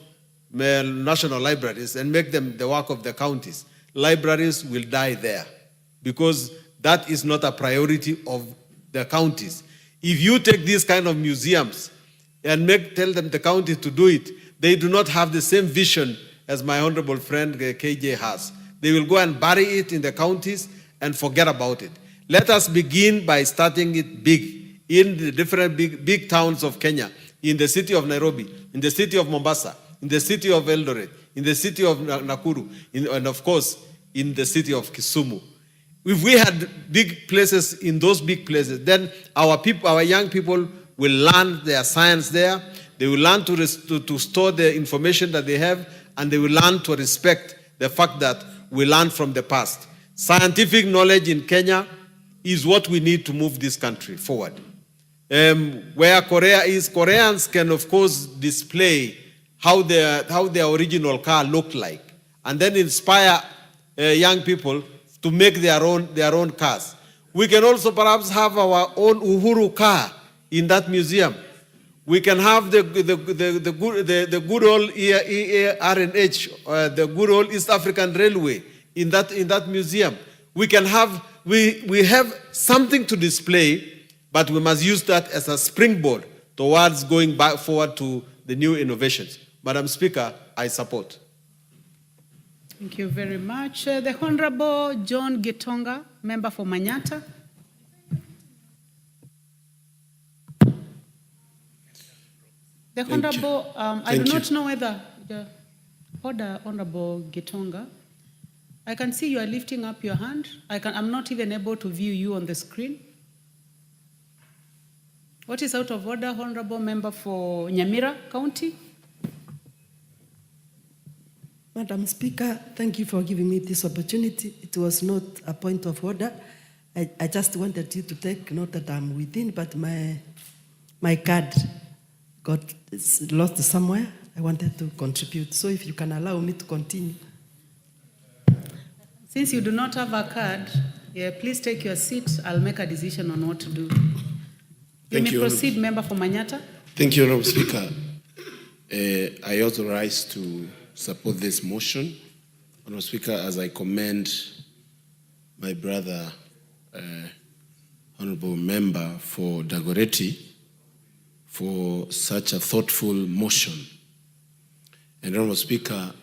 K: national libraries and make them the work of the counties. Libraries will die there because that is not a priority of the counties. If you take these kind of museums and tell them the county to do it, they do not have the same vision as my honorable friend KJ has. They will go and bury it in the counties and forget about it. Let us begin by starting it big in the different big towns of Kenya, in the city of Nairobi, in the city of Mombasa, in the city of Eldoret, in the city of Nakuru, and of course, in the city of Kisumu. If we had big places in those big places, then our young people will learn their science there. They will learn to store the information that they have, and they will learn to respect the fact that we learn from the past. Scientific knowledge in Kenya is what we need to move this country forward. Where Korea is, Koreans can of course display how their original car looked like, and then inspire young people to make their own cars. We can also perhaps have our own Uhuru car in that museum. We can have the good old RNH, the good old East African Railway in that museum. We have something to display, but we must use that as a springboard towards going back forward to the new innovations. Madam Speaker, I support.
G: Thank you very much. The Honorable John Gitonga, member for Manyata. The Honorable, I do not know whether the Honorable Gitonga, I can see you are lifting up your hand. I'm not even able to view you on the screen. What is out of order, Honorable Member for Nyamira County?
L: Madam Speaker, thank you for giving me this opportunity. It was not a point of order. I just wanted you to take note that I'm within, but my card got lost somewhere. I wanted to contribute. So if you can allow me to continue.
G: Since you do not have a card, please take your seat. I'll make a decision on what to do. You may proceed, Member for Manyata.
M: Thank you, Honorable Speaker. I authorize to support this motion, Honorable Speaker, as I commend my brother, Honorable Member for Dagoretti for such a thoughtful motion. And Honorable Speaker,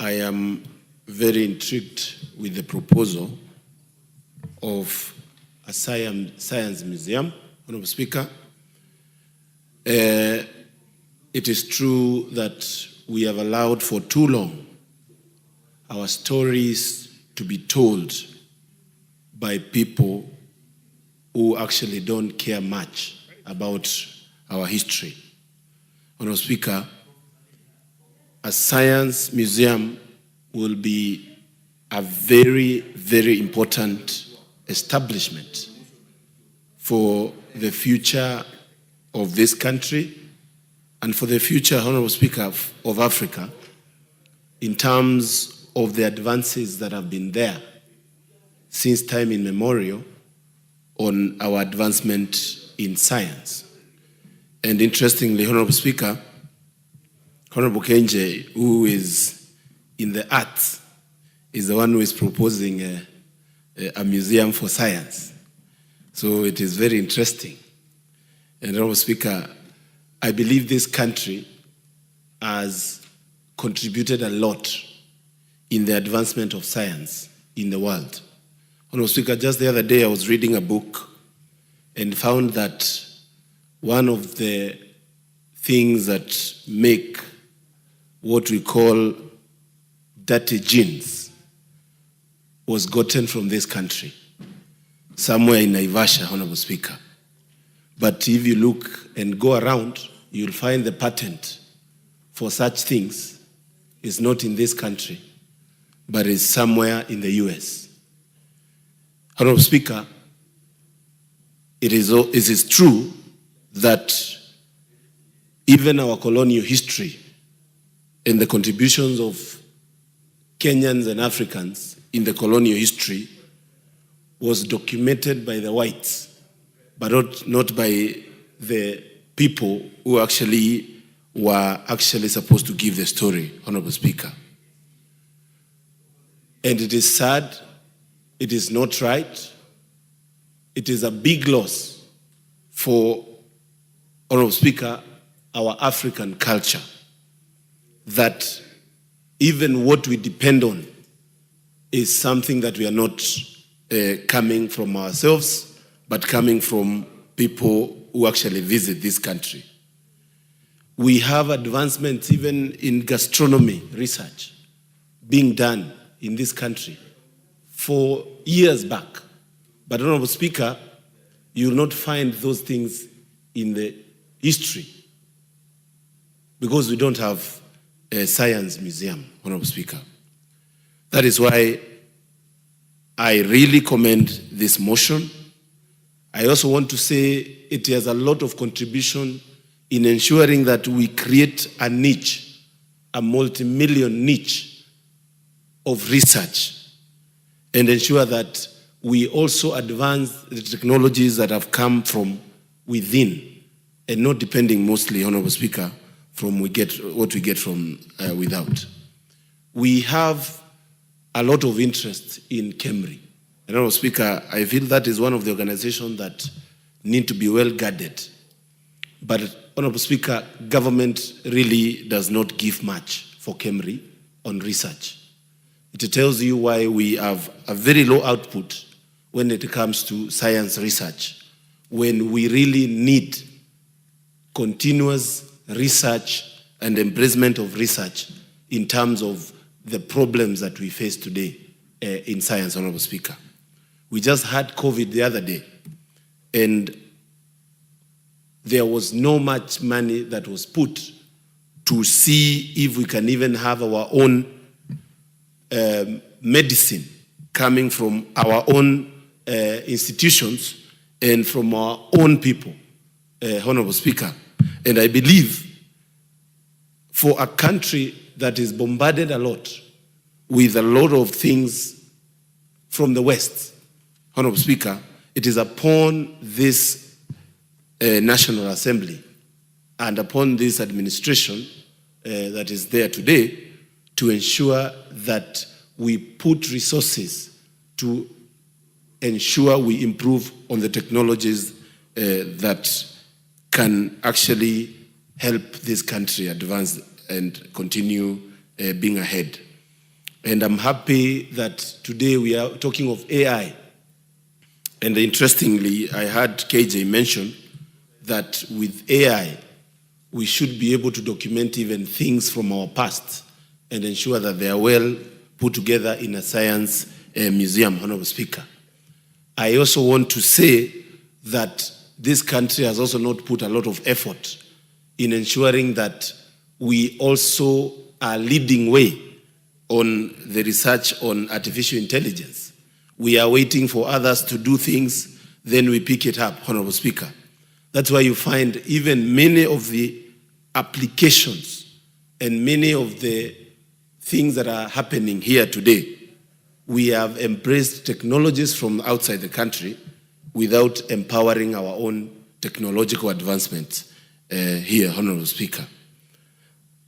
M: I am very intrigued with the proposal of a science museum. Honorable Speaker, it is true that we have allowed for too long our stories to be told by people who actually don't care much about our history. Honorable Speaker, a science museum will be a very, very important establishment for the future of this country and for the future, Honorable Speaker, of Africa in terms of the advances that have been there since time immemorial on our advancement in science. And interestingly, Honorable Speaker, Honorable Kenje, who is in the arts, is the one who is proposing a museum for science. So it is very interesting. And Honorable Speaker, I believe this country has contributed a lot in the advancement of science in the world. Honorable Speaker, just the other day I was reading a book and found that one of the things that make what we call dirty genes was gotten from this country, somewhere in Naivasha, Honorable Speaker. But if you look and go around, you'll find the patent for such things is not in this country, but is somewhere in the US. Honorable Speaker, it is true that even our colonial history and the contributions of Kenyans and Africans in the colonial history was documented by the whites, but not by the people who actually were supposed to give the story, Honorable Speaker. And it is sad, it is not right, it is a big loss for, Honorable Speaker, our African culture, that even what we depend on is something that we are not coming from ourselves, but coming from people who actually visit this country. We have advancements even in gastronomy research being done in this country for years back. But Honorable Speaker, you will not find those things in the history because we don't have a science museum, Honorable Speaker. That is why I really commend this motion. I also want to say it has a lot of contribution in ensuring that we create a niche, a multi-million niche of research, and ensure that we also advance the technologies that have come from within and not depending mostly, Honorable Speaker, from what we get from without. We have a lot of interest in KEMRI. And Honorable Speaker, I feel that is one of the organizations that need to be well guarded. But Honorable Speaker, government really does not give much for KEMRI on research. It tells you why we have a very low output when it comes to science research, when we really need continuous research and embracement of research in terms of the problems that we face today in science, Honorable Speaker. We just had COVID the other day, and there was no much money that was put to see if we can even have our own medicine coming from our own institutions and from our own people, Honorable Speaker. And I believe for a country that is bombarded a lot with a lot of things from the West, Honorable Speaker, it is upon this National Assembly and upon this administration that is there today to ensure that we put resources to ensure we improve on the technologies that can actually help this country advance and continue being ahead. And I'm happy that today we are talking of AI. And interestingly, I heard KJ mention that with AI, we should be able to document even things from our past and ensure that they are well put together in a science museum, Honorable Speaker. I also want to say that this country has also not put a lot of effort in ensuring that we also are leading way on the research on artificial intelligence. We are waiting for others to do things, then we pick it up, Honorable Speaker. That's why you find even many of the applications and many of the things that are happening here today, we have embraced technologies from outside the country without empowering our own technological advancement here, Honorable Speaker.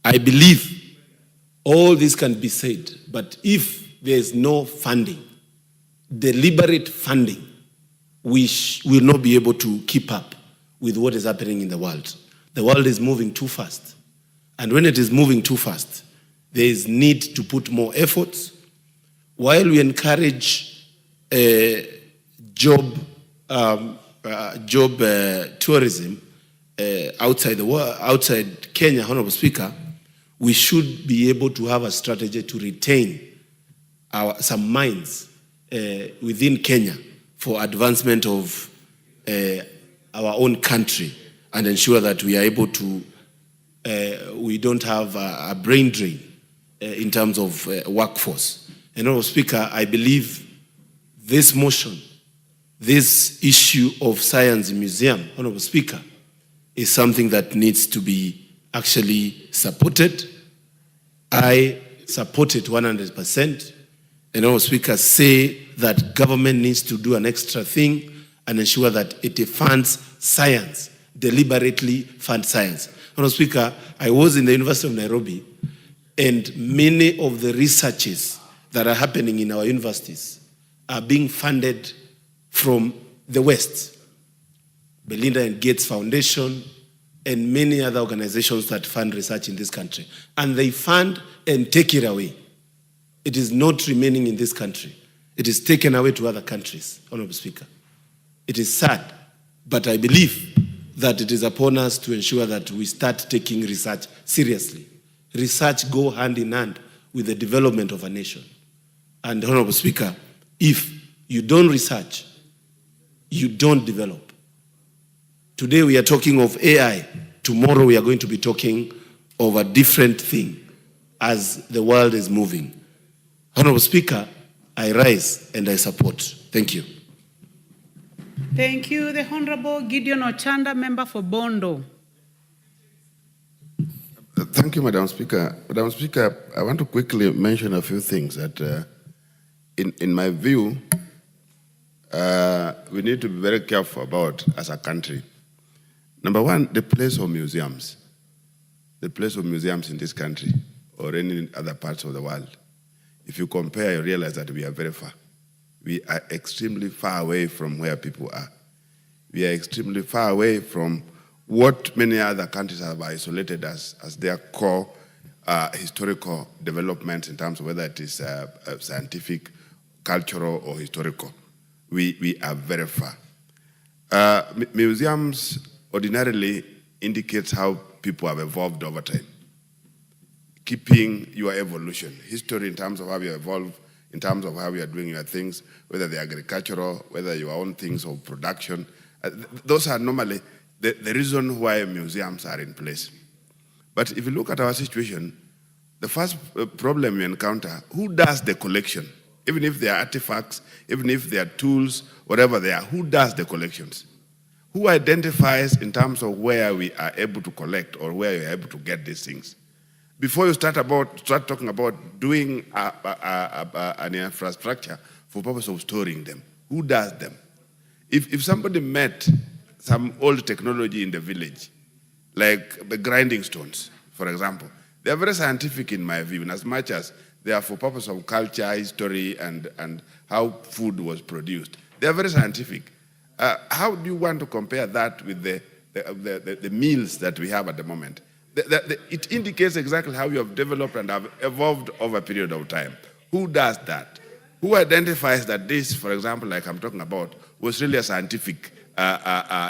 M: I believe all this can be said, but if there is no funding, deliberate funding, we will not be able to keep up with what is happening in the world. The world is moving too fast. And when it is moving too fast, there is need to put more efforts. While we encourage job tourism outside Kenya, Honorable Speaker, we should be able to have a strategy to retain some minds within Kenya for advancement of our own country and ensure that we are able to, we don't have a brain drain in terms of workforce. And Honorable Speaker, I believe this motion, this issue of science museum, Honorable Speaker, is something that needs to be actually supported. I support it 100%. And Honorable Speaker, say that government needs to do an extra thing and ensure that it funds science, deliberately fund science. Honorable Speaker, I was in the University of Nairobi, and many of the researches that are happening in our universities are being funded from the West. Belinda and Gates Foundation, and many other organizations that fund research in this country. And they fund and take it away. It is not remaining in this country. It is taken away to other countries, Honorable Speaker. It is sad, but I believe that it is upon us to ensure that we start taking research seriously. Research go hand in hand with the development of a nation. And Honorable Speaker, if you don't research, you don't develop. Today we are talking of AI. Tomorrow we are going to be talking of a different thing as the world is moving. Honorable Speaker, I rise and I support. Thank you.
G: Thank you. The Honorable Gideon Ochanda, member for Bondo.
N: Thank you, Madam Speaker. Madam Speaker, I want to quickly mention a few things that, in my view, we need to be very careful about as a country. Number one, the place of museums. The place of museums in this country or any other parts of the world. If you compare, you realize that we are very far. We are extremely far away from where people are. We are extremely far away from what many other countries have isolated as their core historical development in terms of whether it is scientific, cultural, or historical. We are very far. Museums ordinarily indicates how people have evolved over time. Keeping your evolution, history in terms of how you evolve, in terms of how you are doing your things, whether they're agricultural, whether your own things of production. Those are normally the reason why museums are in place. But if you look at our situation, the first problem you encounter, who does the collection? Even if they are artifacts, even if they are tools, whatever they are, who does the collections? Who identifies in terms of where we are able to collect or where we are able to get these things? Before you start talking about doing an infrastructure for purpose of storing them, who does them? If somebody met some old technology in the village, like the grinding stones, for example, they are very scientific in my view, in as much as they are for purpose of culture, history, and how food was produced. They are very scientific. How do you want to compare that with the meals that we have at the moment? It indicates exactly how you have developed and have evolved over a period of time. Who does that? Who identifies that this, for example, like I'm talking about, was really a scientific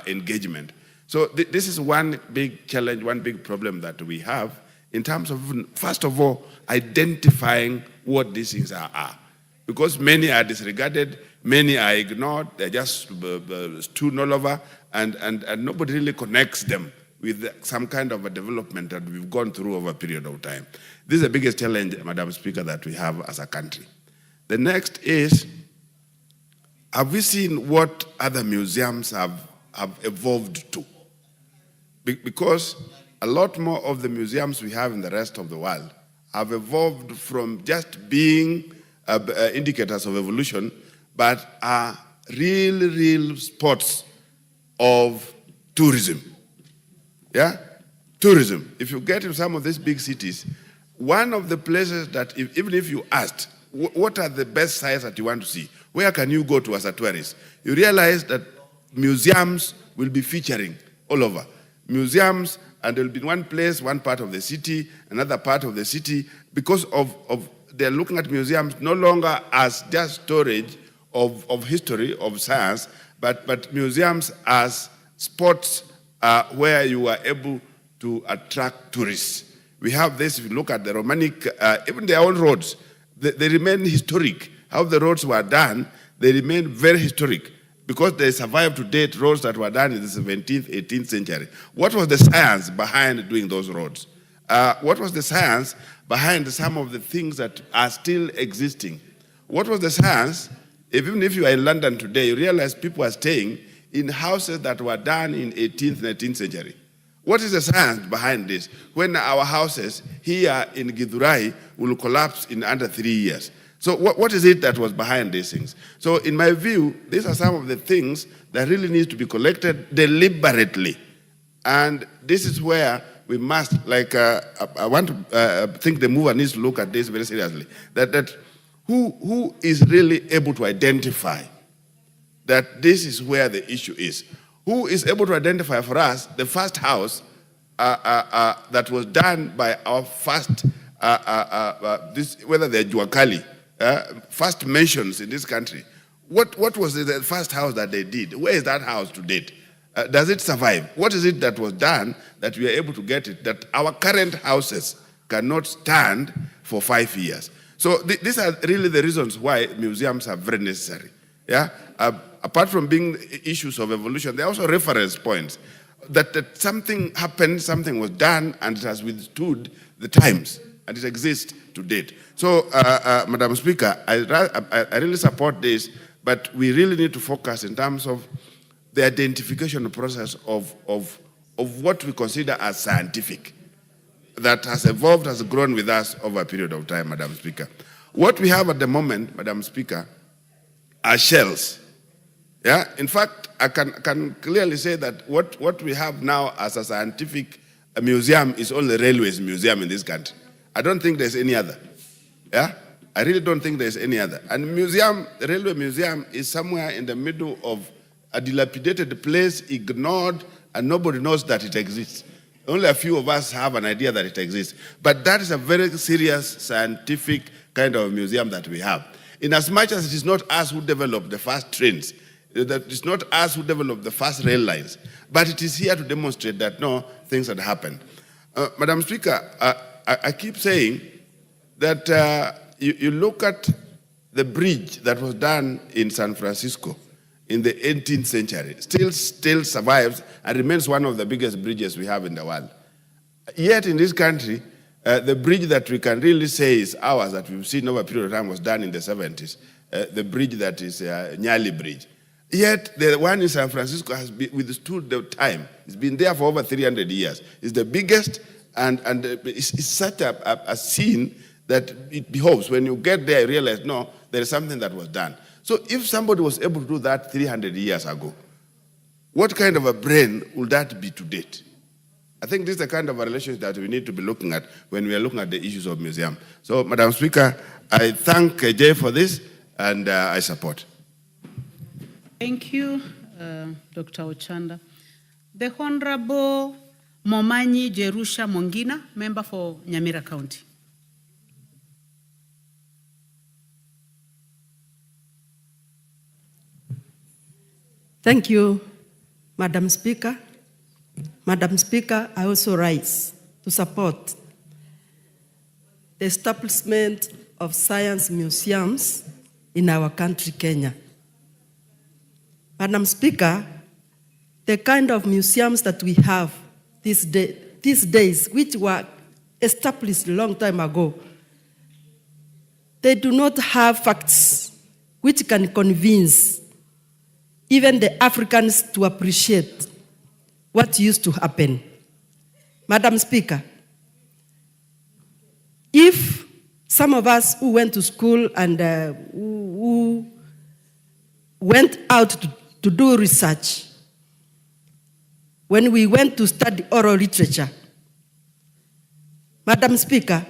N: engagement? So this is one big challenge, one big problem that we have in terms of, first of all, identifying what these things are. Because many are disregarded, many are ignored, they're just strewn all over, and nobody really connects them with some kind of a development that we've gone through over a period of time. This is the biggest challenge, Madam Speaker, that we have as a country. The next is, have we seen what other museums have evolved to? Because a lot more of the museums we have in the rest of the world have evolved from just being indicators of evolution, but are real spots of tourism. Yeah? Tourism. If you get to some of these big cities, one of the places that, even if you asked, what are the best sites that you want to see? Where can you go to as a tourist? You realize that museums will be featuring all over. Museums, and they'll be in one place, one part of the city, another part of the city, because of they're looking at museums no longer as just storage of history, of science, but museums as spots where you are able to attract tourists. We have this, if you look at the Romanic, even their own roads, they remain historic. How the roads were done, they remain very historic because they survive to date roads that were done in the 17th, 18th century. What was the science behind doing those roads? What was the science behind some of the things that are still existing? What was the science? Even if you are in London today, you realize people are staying in houses that were done in 18th, 19th century. What is the science behind this? When our houses here in Githurai will collapse in under 3 years. So what is it that was behind these things? So in my view, these are some of the things that really need to be collected deliberately. And this is where we must, like, I want to think the mover needs to look at this very seriously. That who is really able to identify that this is where the issue is? Who is able to identify for us the first house that was done by our first, whether they're Juakali, first mentions in this country? What was the first house that they did? Where is that house to date? Does it survive? What is it that was done that we are able to get it, that our current houses cannot stand for 5 years? So these are really the reasons why museums are very necessary. Yeah? Apart from being issues of evolution, they're also reference points. That something happened, something was done, and it has withstood the times, and it exists to date. So, Madam Speaker, I really support this, but we really need to focus in terms of the identification process of what we consider as scientific, that has evolved, has grown with us over a period of time, Madam Speaker. What we have at the moment, Madam Speaker, are shells. Yeah? In fact, I can clearly say that what we have now as a scientific museum is only Railways Museum in this country. I don't think there's any other. Yeah? I really don't think there's any other. And the Railway Museum is somewhere in the middle of a dilapidated place, ignored, and nobody knows that it exists. Only a few of us have an idea that it exists. But that is a very serious scientific kind of museum that we have. In as much as it is not us who developed the first trains, that it's not us who developed the first rail lines, but it is here to demonstrate that no, things had happened. Madam Speaker, I keep saying that you look at the bridge that was done in San Francisco in the 18th century, still survives and remains one of the biggest bridges we have in the world. Yet in this country, the bridge that we can really say is ours, that we've seen over a period of time, was done in the 70s, the bridge that is Nyali Bridge. Yet the one in San Francisco has withstood the time. It's been there for over 300 years. It's the biggest, and it's such a scene that it behoves. When you get there, you realize, no, there is something that was done. So if somebody was able to do that 300 years ago, what kind of a brain will that be to date? I think this is the kind of a relationship that we need to be looking at when we are looking at the issues of museum. So, Madam Speaker, I thank Jay for this, and I support.
G: Thank you, Dr. Ochanda. The Honorable Momanyi Jerusha Mongina, member for Nyamira County.
L: Thank you, Madam Speaker. Madam Speaker, I also rise to support the establishment of science museums in our country, Kenya. Madam Speaker, the kind of museums that we have these days, which were established a long time ago, they do not have facts which can convince even the Africans to appreciate what used to happen. Madam Speaker, if some of us who went to school and who went out to do research, when we went to study oral literature, Madam Speaker,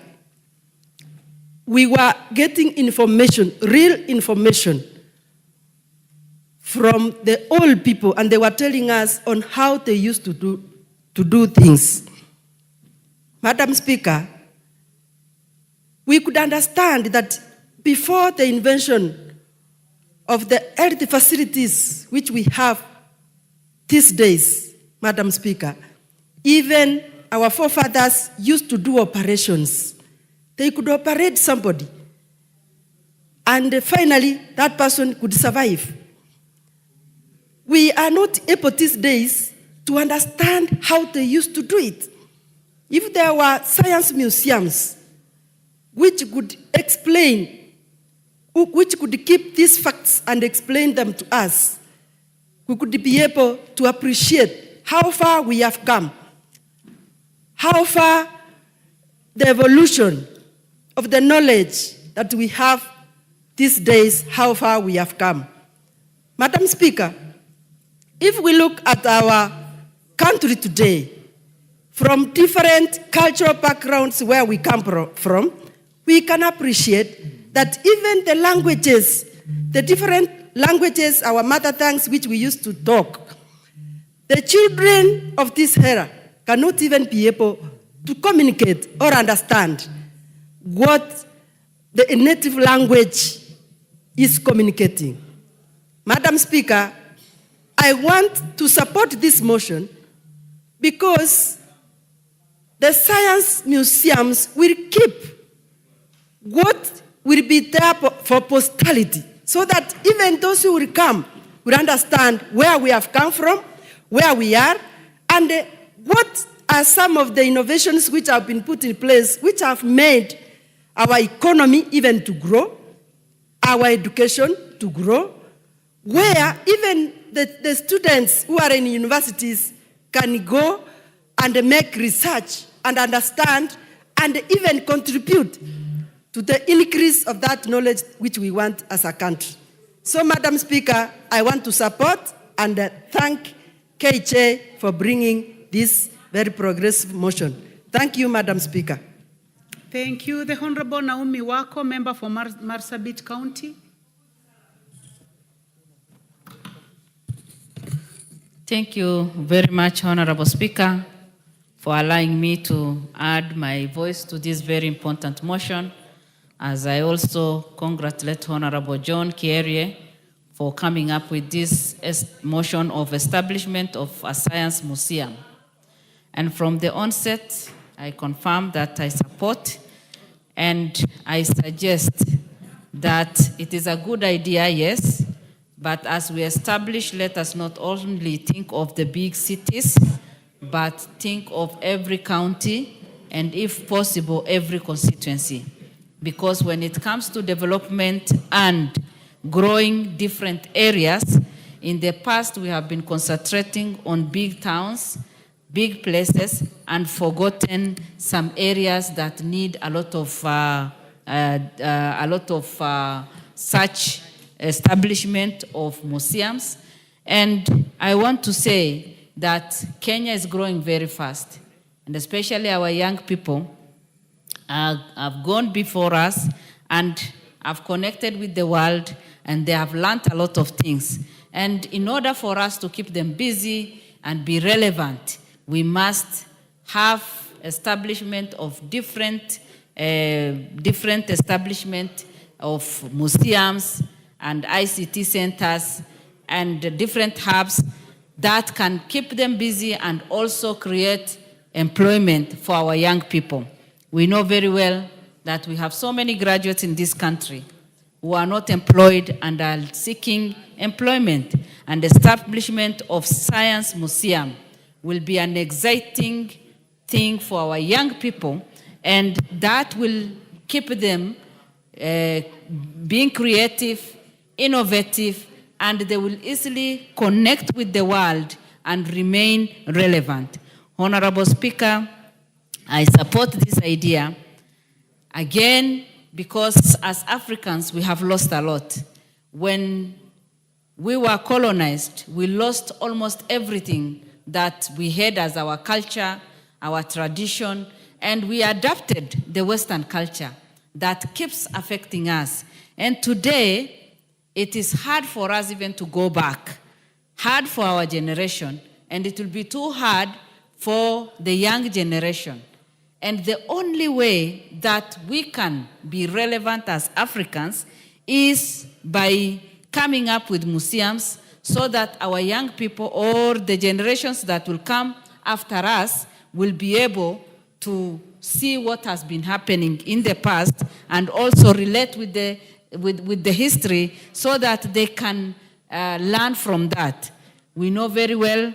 L: we were getting information, real information, from the old people, and they were telling us on how they used to do things. Madam Speaker, we could understand that before the invention of the health facilities which we have these days, Madam Speaker, even our forefathers used to do operations. They could operate somebody, and finally that person could survive. We are not able these days to understand how they used to do it. If there were science museums which could explain, which could keep these facts and explain them to us, we could be able to appreciate how far we have come, how far the evolution of the knowledge that we have these days, how far we have come. Madam Speaker, if we look at our country today, from different cultural backgrounds where we come from, we can appreciate that even the languages, the different languages, our mother tongues which we used to talk, the children of this era cannot even be able to communicate or understand what the native language is communicating. Madam Speaker, I want to support this motion because the science museums will keep what will be there for posterity, so that even those who will come will understand where we have come from, where we are, and what are some of the innovations which have been put in place, which have made our economy even to grow, our education to grow, where even the students who are in universities can go and make research and understand and even contribute to the increase of that knowledge which we want as a country. So, Madam Speaker, I want to support and thank KJ for bringing this very progressive motion. Thank you, Madam Speaker.
G: Thank you. The Honorable Naomi Wako, member for Marsabit County.
O: Thank you very much, Honorable Speaker, for allowing me to add my voice to this very important motion, as I also congratulate Honorable John Kierie for coming up with this motion of establishment of a science museum. And from the onset, I confirm that I support and I suggest that it is a good idea, yes, but as we establish, let us not only think of the big cities, but think of every county and, if possible, every constituency. Because when it comes to development and growing different areas, in the past we have been concentrating on big towns, big places, and forgotten some areas that need a lot of such establishment of museums. And I want to say that Kenya is growing very fast, and especially our young people have gone before us and have connected with the world, and they have learned a lot of things. And in order for us to keep them busy and be relevant, we must have establishment of different establishment of museums and ICT centers and different hubs that can keep them busy and also create employment for our young people. We know very well that we have so many graduates in this country who are not employed and are seeking employment. And the establishment of Science Museum will be an exciting thing for our young people, and that will keep them being creative, innovative, and they will easily connect with the world and remain relevant. Honorable Speaker, I support this idea, again, because as Africans, we have lost a lot. When we were colonized, we lost almost everything that we had as our culture, our tradition, and we adapted the Western culture that keeps affecting us. And today, it is hard for us even to go back, hard for our generation, and it will be too hard for the young generation. And the only way that we can be relevant as Africans is by coming up with museums so that our young people or the generations that will come after us will be able to see what has been happening in the past and also relate with the history so that they can learn from that. We know very well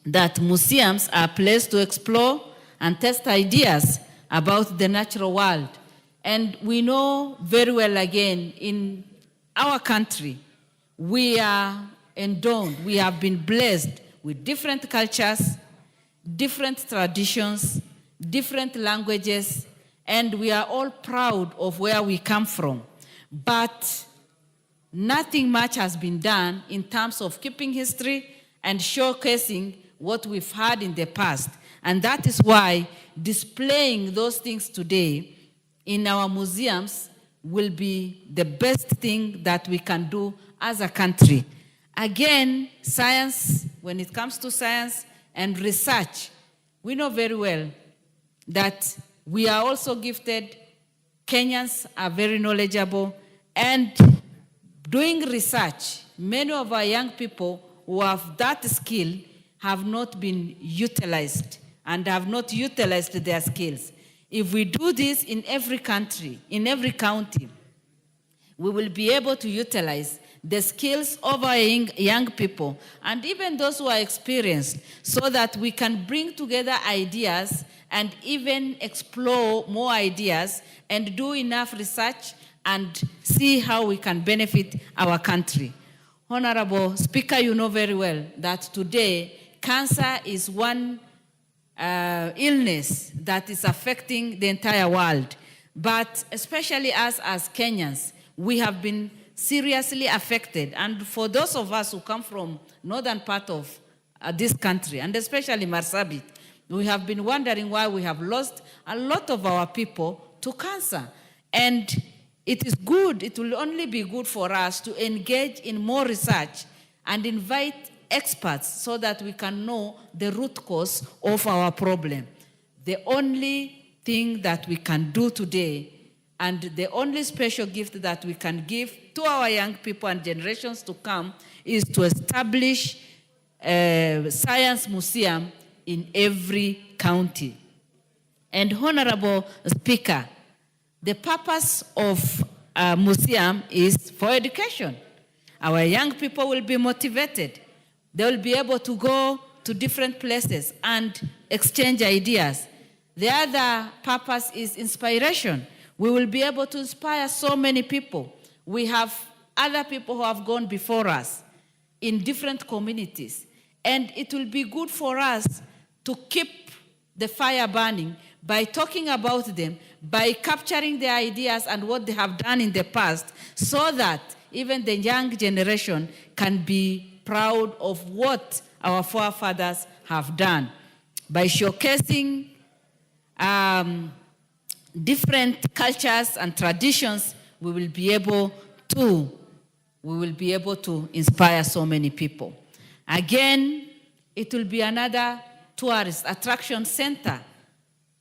O: that museums are a place to explore and test ideas about the natural world. And we know very well, again, in our country, we are endowed, we have been blessed with different cultures, different traditions, different languages, and we are all proud of where we come from. But nothing much has been done in terms of keeping history and showcasing what we've had in the past. And that is why displaying those things today in our museums will be the best thing that we can do as a country. Again, science, when it comes to science and research, we know very well that we are also gifted. Kenyans are very knowledgeable, and doing research, many of our young people who have that skill have not been utilized and have not utilized their skills. If we do this in every country, in every county, we will be able to utilize the skills of our young people and even those who are experienced so that we can bring together ideas and even explore more ideas and do enough research and see how we can benefit our country. Honorable Speaker, you know very well that today cancer is one illness that is affecting the entire world. But especially us as Kenyans, we have been seriously affected. And for those of us who come from northern part of this country, and especially Marsabit, we have been wondering why we have lost a lot of our people to cancer. And it is good, it will only be good for us to engage in more research and invite experts so that we can know the root cause of our problem. The only thing that we can do today and the only special gift that we can give to our young people and generations to come is to establish a science museum in every county. And Honorable Speaker, the purpose of a museum is for education. Our young people will be motivated. They will be able to go to different places and exchange ideas. The other purpose is inspiration. We will be able to inspire so many people. We have other people who have gone before us in different communities. And it will be good for us to keep the fire burning by talking about them, by capturing their ideas and what they have done in the past, so that even the young generation can be proud of what our forefathers have done. By showcasing different cultures and traditions, we will be able to we will be able to inspire so many people. Again, it will be another tourist attraction center.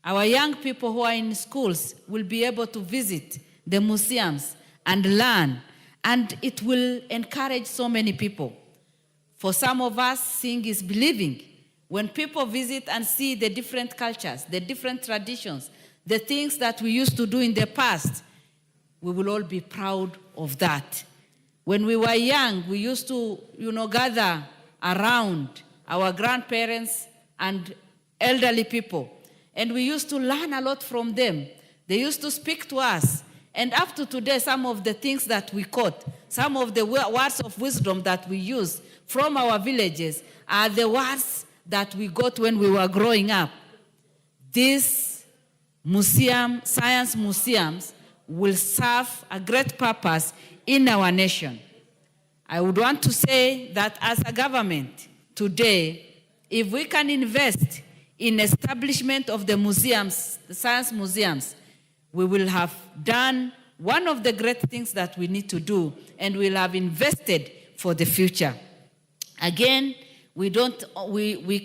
O: Our young people who are in schools will be able to visit the museums and learn, and it will encourage so many people. For some of us, seeing is believing. When people visit and see the different cultures, the different traditions, the things that we used to do in the past, we will all be proud of that. When we were young, we used to, gather around our grandparents and elderly people, and we used to learn a lot from them. They used to speak to us. And up to today, some of the things that we caught, some of the words of wisdom that we use from our villages are the words that we got when we were growing up. These science museums, will serve a great purpose in our nation. I would want to say that as a government today, if we can invest in establishment of the museums, the science museums, we will have done one of the great things that we need to do, and we'll have invested for the future. Again, we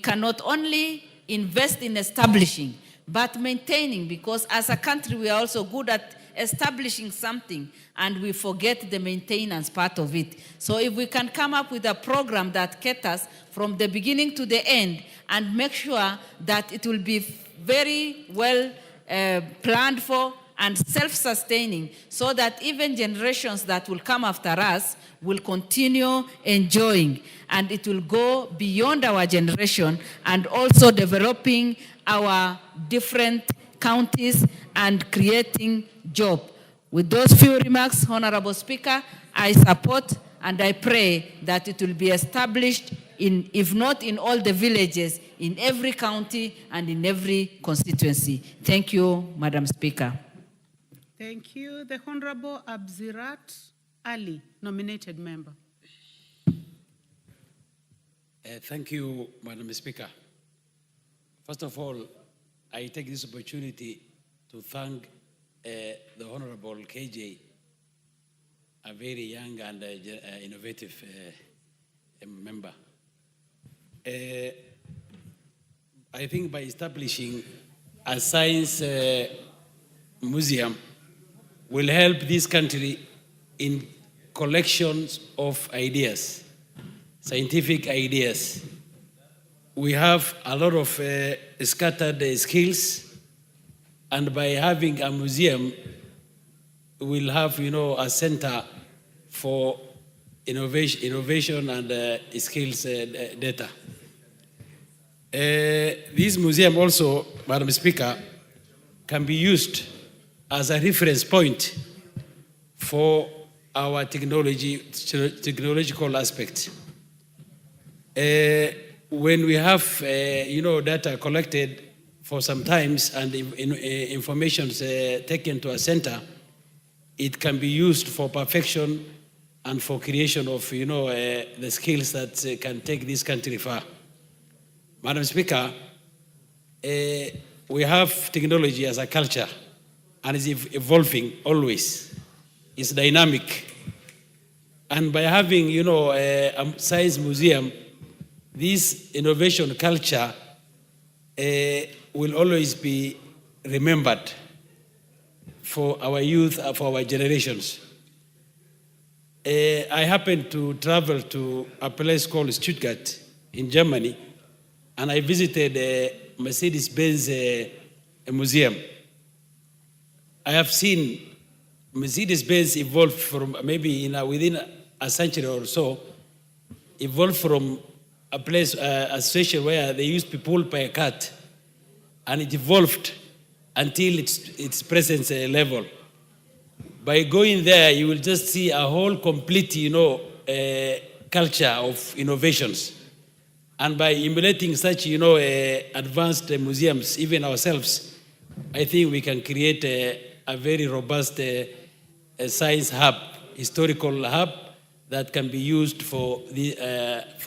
O: cannot only invest in establishing, but maintaining, because as a country we are also good at establishing something and we forget the maintenance part of it. So if we can come up with a program that caters from the beginning to the end and make sure that it will be very well planned for and self-sustaining, so that even generations that will come after us will continue enjoying, and it will go beyond our generation and also developing our different counties and creating jobs. With those few remarks, Honorable Speaker, I support and I pray that it will be established in, if not in all the villages, in every county and in every constituency. Thank you, Madam Speaker.
G: Thank you. The Honorable Abzirat Ali, nominated member.
P: Thank you, Madam Speaker. First of all, I take this opportunity to thank the Honorable KJ, a very young and innovative member. I think by establishing a science museum will help this country in collections of ideas, scientific ideas. We have a lot of scattered skills, and by having a museum, we'll have, a center for innovation and skills data. This museum also, Madam Speaker, can be used as a reference point for our technological aspect. When we have, data collected for some times and information taken to a center, it can be used for perfection and for creation of, the skills that can take this country far. Madam Speaker, we have technology as a culture, and it's evolving always. It's dynamic. And by having, a science museum, this innovation culture will always be remembered for our youth, for our generations. I happened to travel to a place called Stuttgart in Germany, and I visited a Mercedes-Benz museum. I have seen Mercedes-Benz evolve from maybe within a century or so, evolved from a place, a situation where they used to pull by a cart, and it evolved until its present level. By going there, you will just see a whole complete, culture of innovations. And by emulating such, advanced museums, even ourselves, I think we can create a very robust science hub, historical hub, that can be used for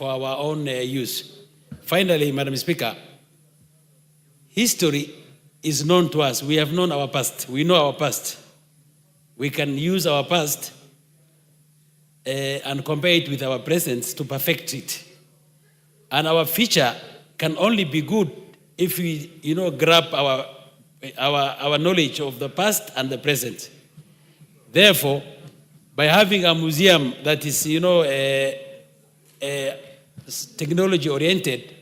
P: our own use. Finally, Madam Speaker, history is known to us. We have known our past. We know our past. We can use our past and compare it with our present to perfect it. And our future can only be good if we, grab our knowledge of the past and the present. Therefore, by having a museum that is, technology oriented,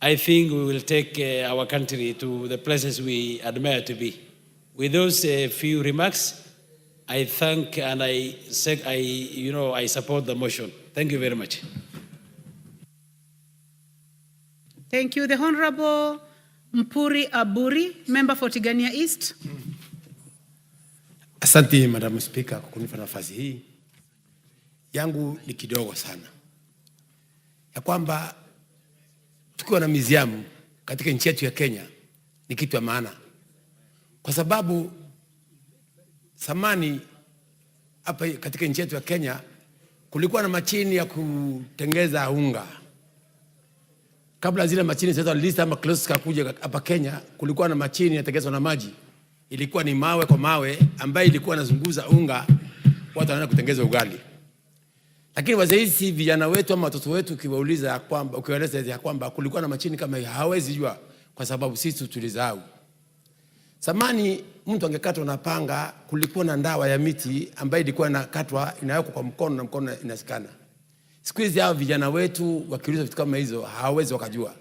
P: I think we will take our country to the places we admire to be. With those few remarks, I thank and I support the motion. Thank you very much.
G: Thank you. The Honorable Mpuri Aburi, member for Tigania East.
Q: Asante Madam Speaker kwa kunipa nafasi hii. Yangu ni kidogo sana. Ya kwamba tukiwa na museum katika nchi yetu ya Kenya ni kitu ya maana. Kwa sababu zamani hapa katika nchi yetu ya Kenya kulikuwa na machini ya kutengeza unga. Kabla zile machini sasa lista ama close kakuja hapa Kenya, kulikuwa na machini inatengenezwa na maji. Ilikuwa ni mawe kwa mawe ambayo ilikuwa inazunguza unga, watu wanaenda kutengeza ugali. Lakini wazee hizi vijana wetu ama watoto wetu ukiwauliza ya kwamba ukiwaeleza ya kwamba kulikuwa na machini kama hiyo, hawezi jua kwa sababu sisi tulizao. Zamani mtu angekatwa na panga, kulikuwa na ndawa ya miti ambayo ilikuwa inakatwa inawekwa kwa mkono na mkono inasikana. Siku hizi hao vijana wetu wakiuliza vitu kama hizo hawawezi wakajua.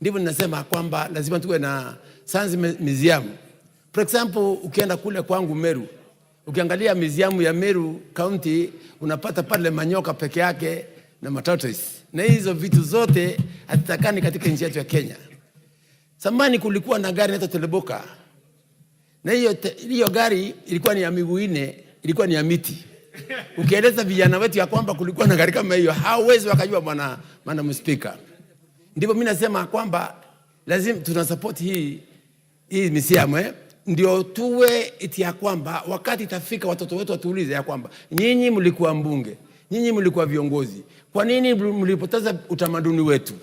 Q: Ndivyo ninasema kwamba lazima tuwe na science museum. For example, ukienda kule kwangu Meru, ukiangalia museum ya Meru County, unapata pale manyoka peke yake na tortoise. Na hizo vitu zote hatatakani katika nchi yetu ya Kenya. Zamani kulikuwa na gari inaitwa teleboka. Na hiyo gari ilikuwa ni ya miguu nne, ilikuwa ni ya miti. Ukieleza vijana wetu ya kwamba kulikuwa na gari kama hiyo, hawezi wakajua bwana Speaker. Ndipo mimi nasema kwamba lazima tunasupport hii museum ndio tuwe iti ya kwamba wakati itafika watoto wetu watuulize ya kwamba nyinyi mlikuwa mbunge, nyinyi mlikuwa viongozi, kwa nini mlipoteza utamaduni wetu?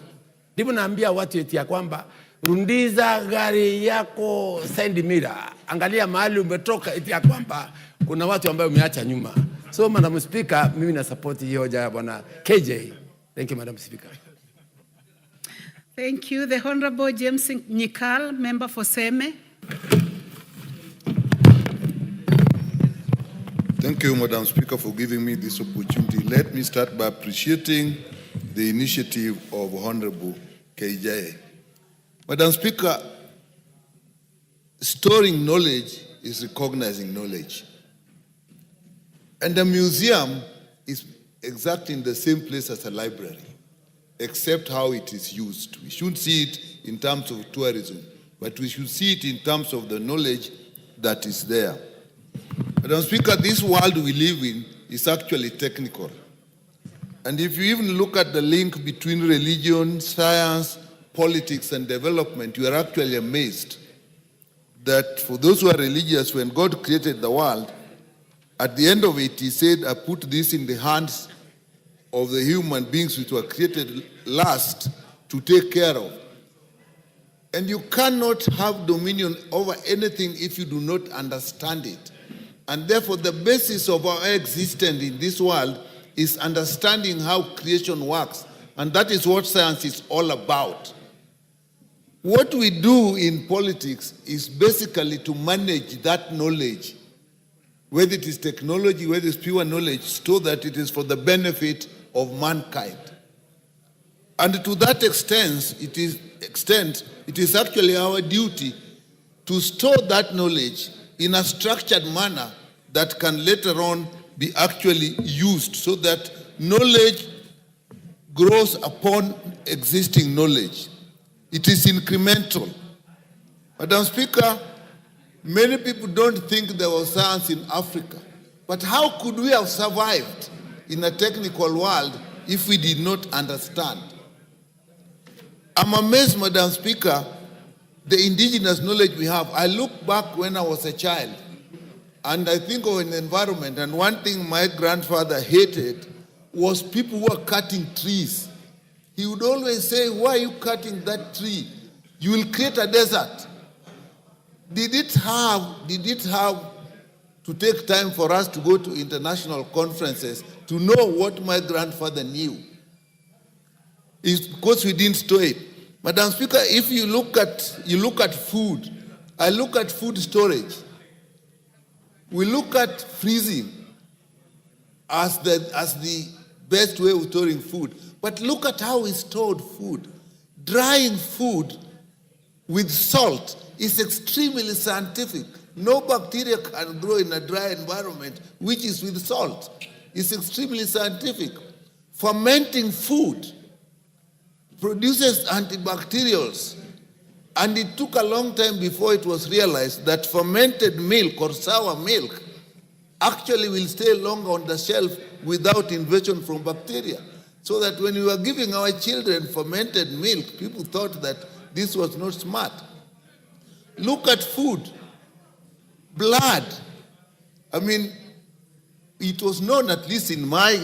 Q: Ndipo naambia watu iti ya kwamba rundiza gari yako side mirror, angalia mahali umetoka, iti ya kwamba kuna watu ambao umeacha nyuma. So Madam Speaker, mimi na support hiyo hoja ya bwana KJ. Thank you Madam Speaker.
G: Thank you. The Honorable James Nyikal, member for Seme.
R: Thank you, Madam Speaker, for giving me this opportunity. Let me start by appreciating the initiative of Honorable KJ. Madam Speaker, storing knowledge is recognizing knowledge. And the museum is exactly in the same place as a library, except how it is used. We shouldn't see it in terms of tourism, but we should see it in terms of the knowledge that is there. Madam Speaker, this world we live in is actually technical. And if you even look at the link between religion, science, politics, and development, you are actually amazed that for those who are religious, when God created the world, at the end of it, he said, I put this in the hands of the human beings which were created last to take care of. And you cannot have dominion over anything if you do not understand it. And therefore, the basis of our existence in this world is understanding how creation works. And that is what science is all about. What we do in politics is basically to manage that knowledge, whether it is technology, whether it's pure knowledge, so that it is for the benefit of mankind. And to that extent, it is actually our duty to store that knowledge in a structured manner that can later on be actually used so that knowledge grows upon existing knowledge. It is incremental. Madam Speaker, many people don't think there was science in Africa. But how could we have survived in a technical world if we did not understand? I'm amazed, Madam Speaker, the indigenous knowledge we have. I look back when I was a child, and I think of an environment, and one thing my grandfather hated was people who were cutting trees. He would always say, why are you cutting that tree? You will create a desert. Did it have to take time for us to go to international conferences to know what my grandfather knew. It's because we didn't store it. Madam Speaker, if you look at food, I look at food storage. We look at freezing as the best way of storing food. But look at how we stored food. Drying food with salt is extremely scientific. No bacteria can grow in a dry environment, which is with salt. It's extremely scientific. Fermenting food produces antibacterials, and it took a long time before it was realized that fermented milk or sour milk actually will stay longer on the shelf without invasion from bacteria. So that when we were giving our children fermented milk, people thought that this was not smart. Look at food. Blood. I mean, it was known, at least in my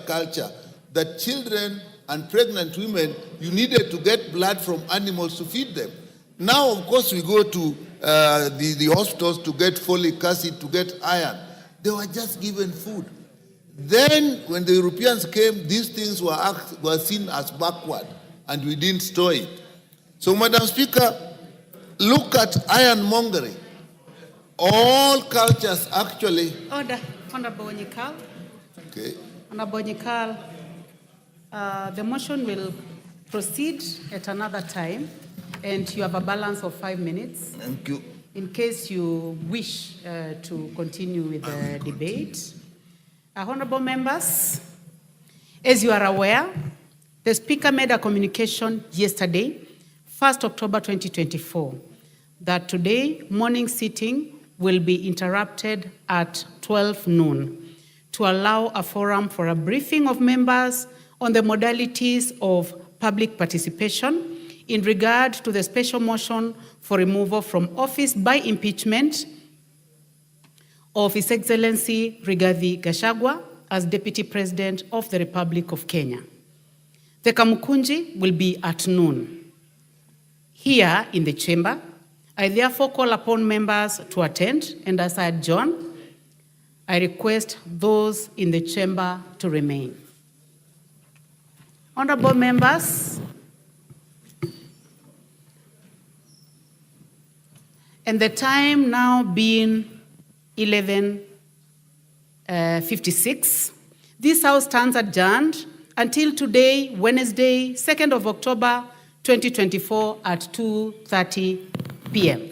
R: culture, that children and pregnant women, you needed to get blood from animals to feed them. Now, of course, we go to the hospitals to get folic acid, to get iron. They were just given food. Then, when the Europeans came, these things were seen as backward, and we didn't store it. So, Madam Speaker, look at ironmongering. All cultures actually...
G: Order, Honorable Nyikal.
R: Okay.
G: Honorable Nyikal, the motion will proceed at another time, and you have a balance of 5 minutes.
R: Thank you.
G: In case you wish to continue with the debate. Honorable members, as you are aware, the Speaker made a communication yesterday, 1st October 2024, that today morning sitting will be interrupted at 12 noon to allow a forum for a briefing of members on the modalities of public participation in regard to the special motion for removal from office by impeachment of His Excellency Rigathi Gachagua as Deputy President of the Republic of Kenya. The Kamukunji will be at noon. Here in the chamber, I therefore call upon members to attend, and as I adjourn, I request those in the chamber to remain. Honorable members, and the time now being 11:56, this House stands adjourned until today, Wednesday, 2nd of October, 2024 at 2:30 p.m.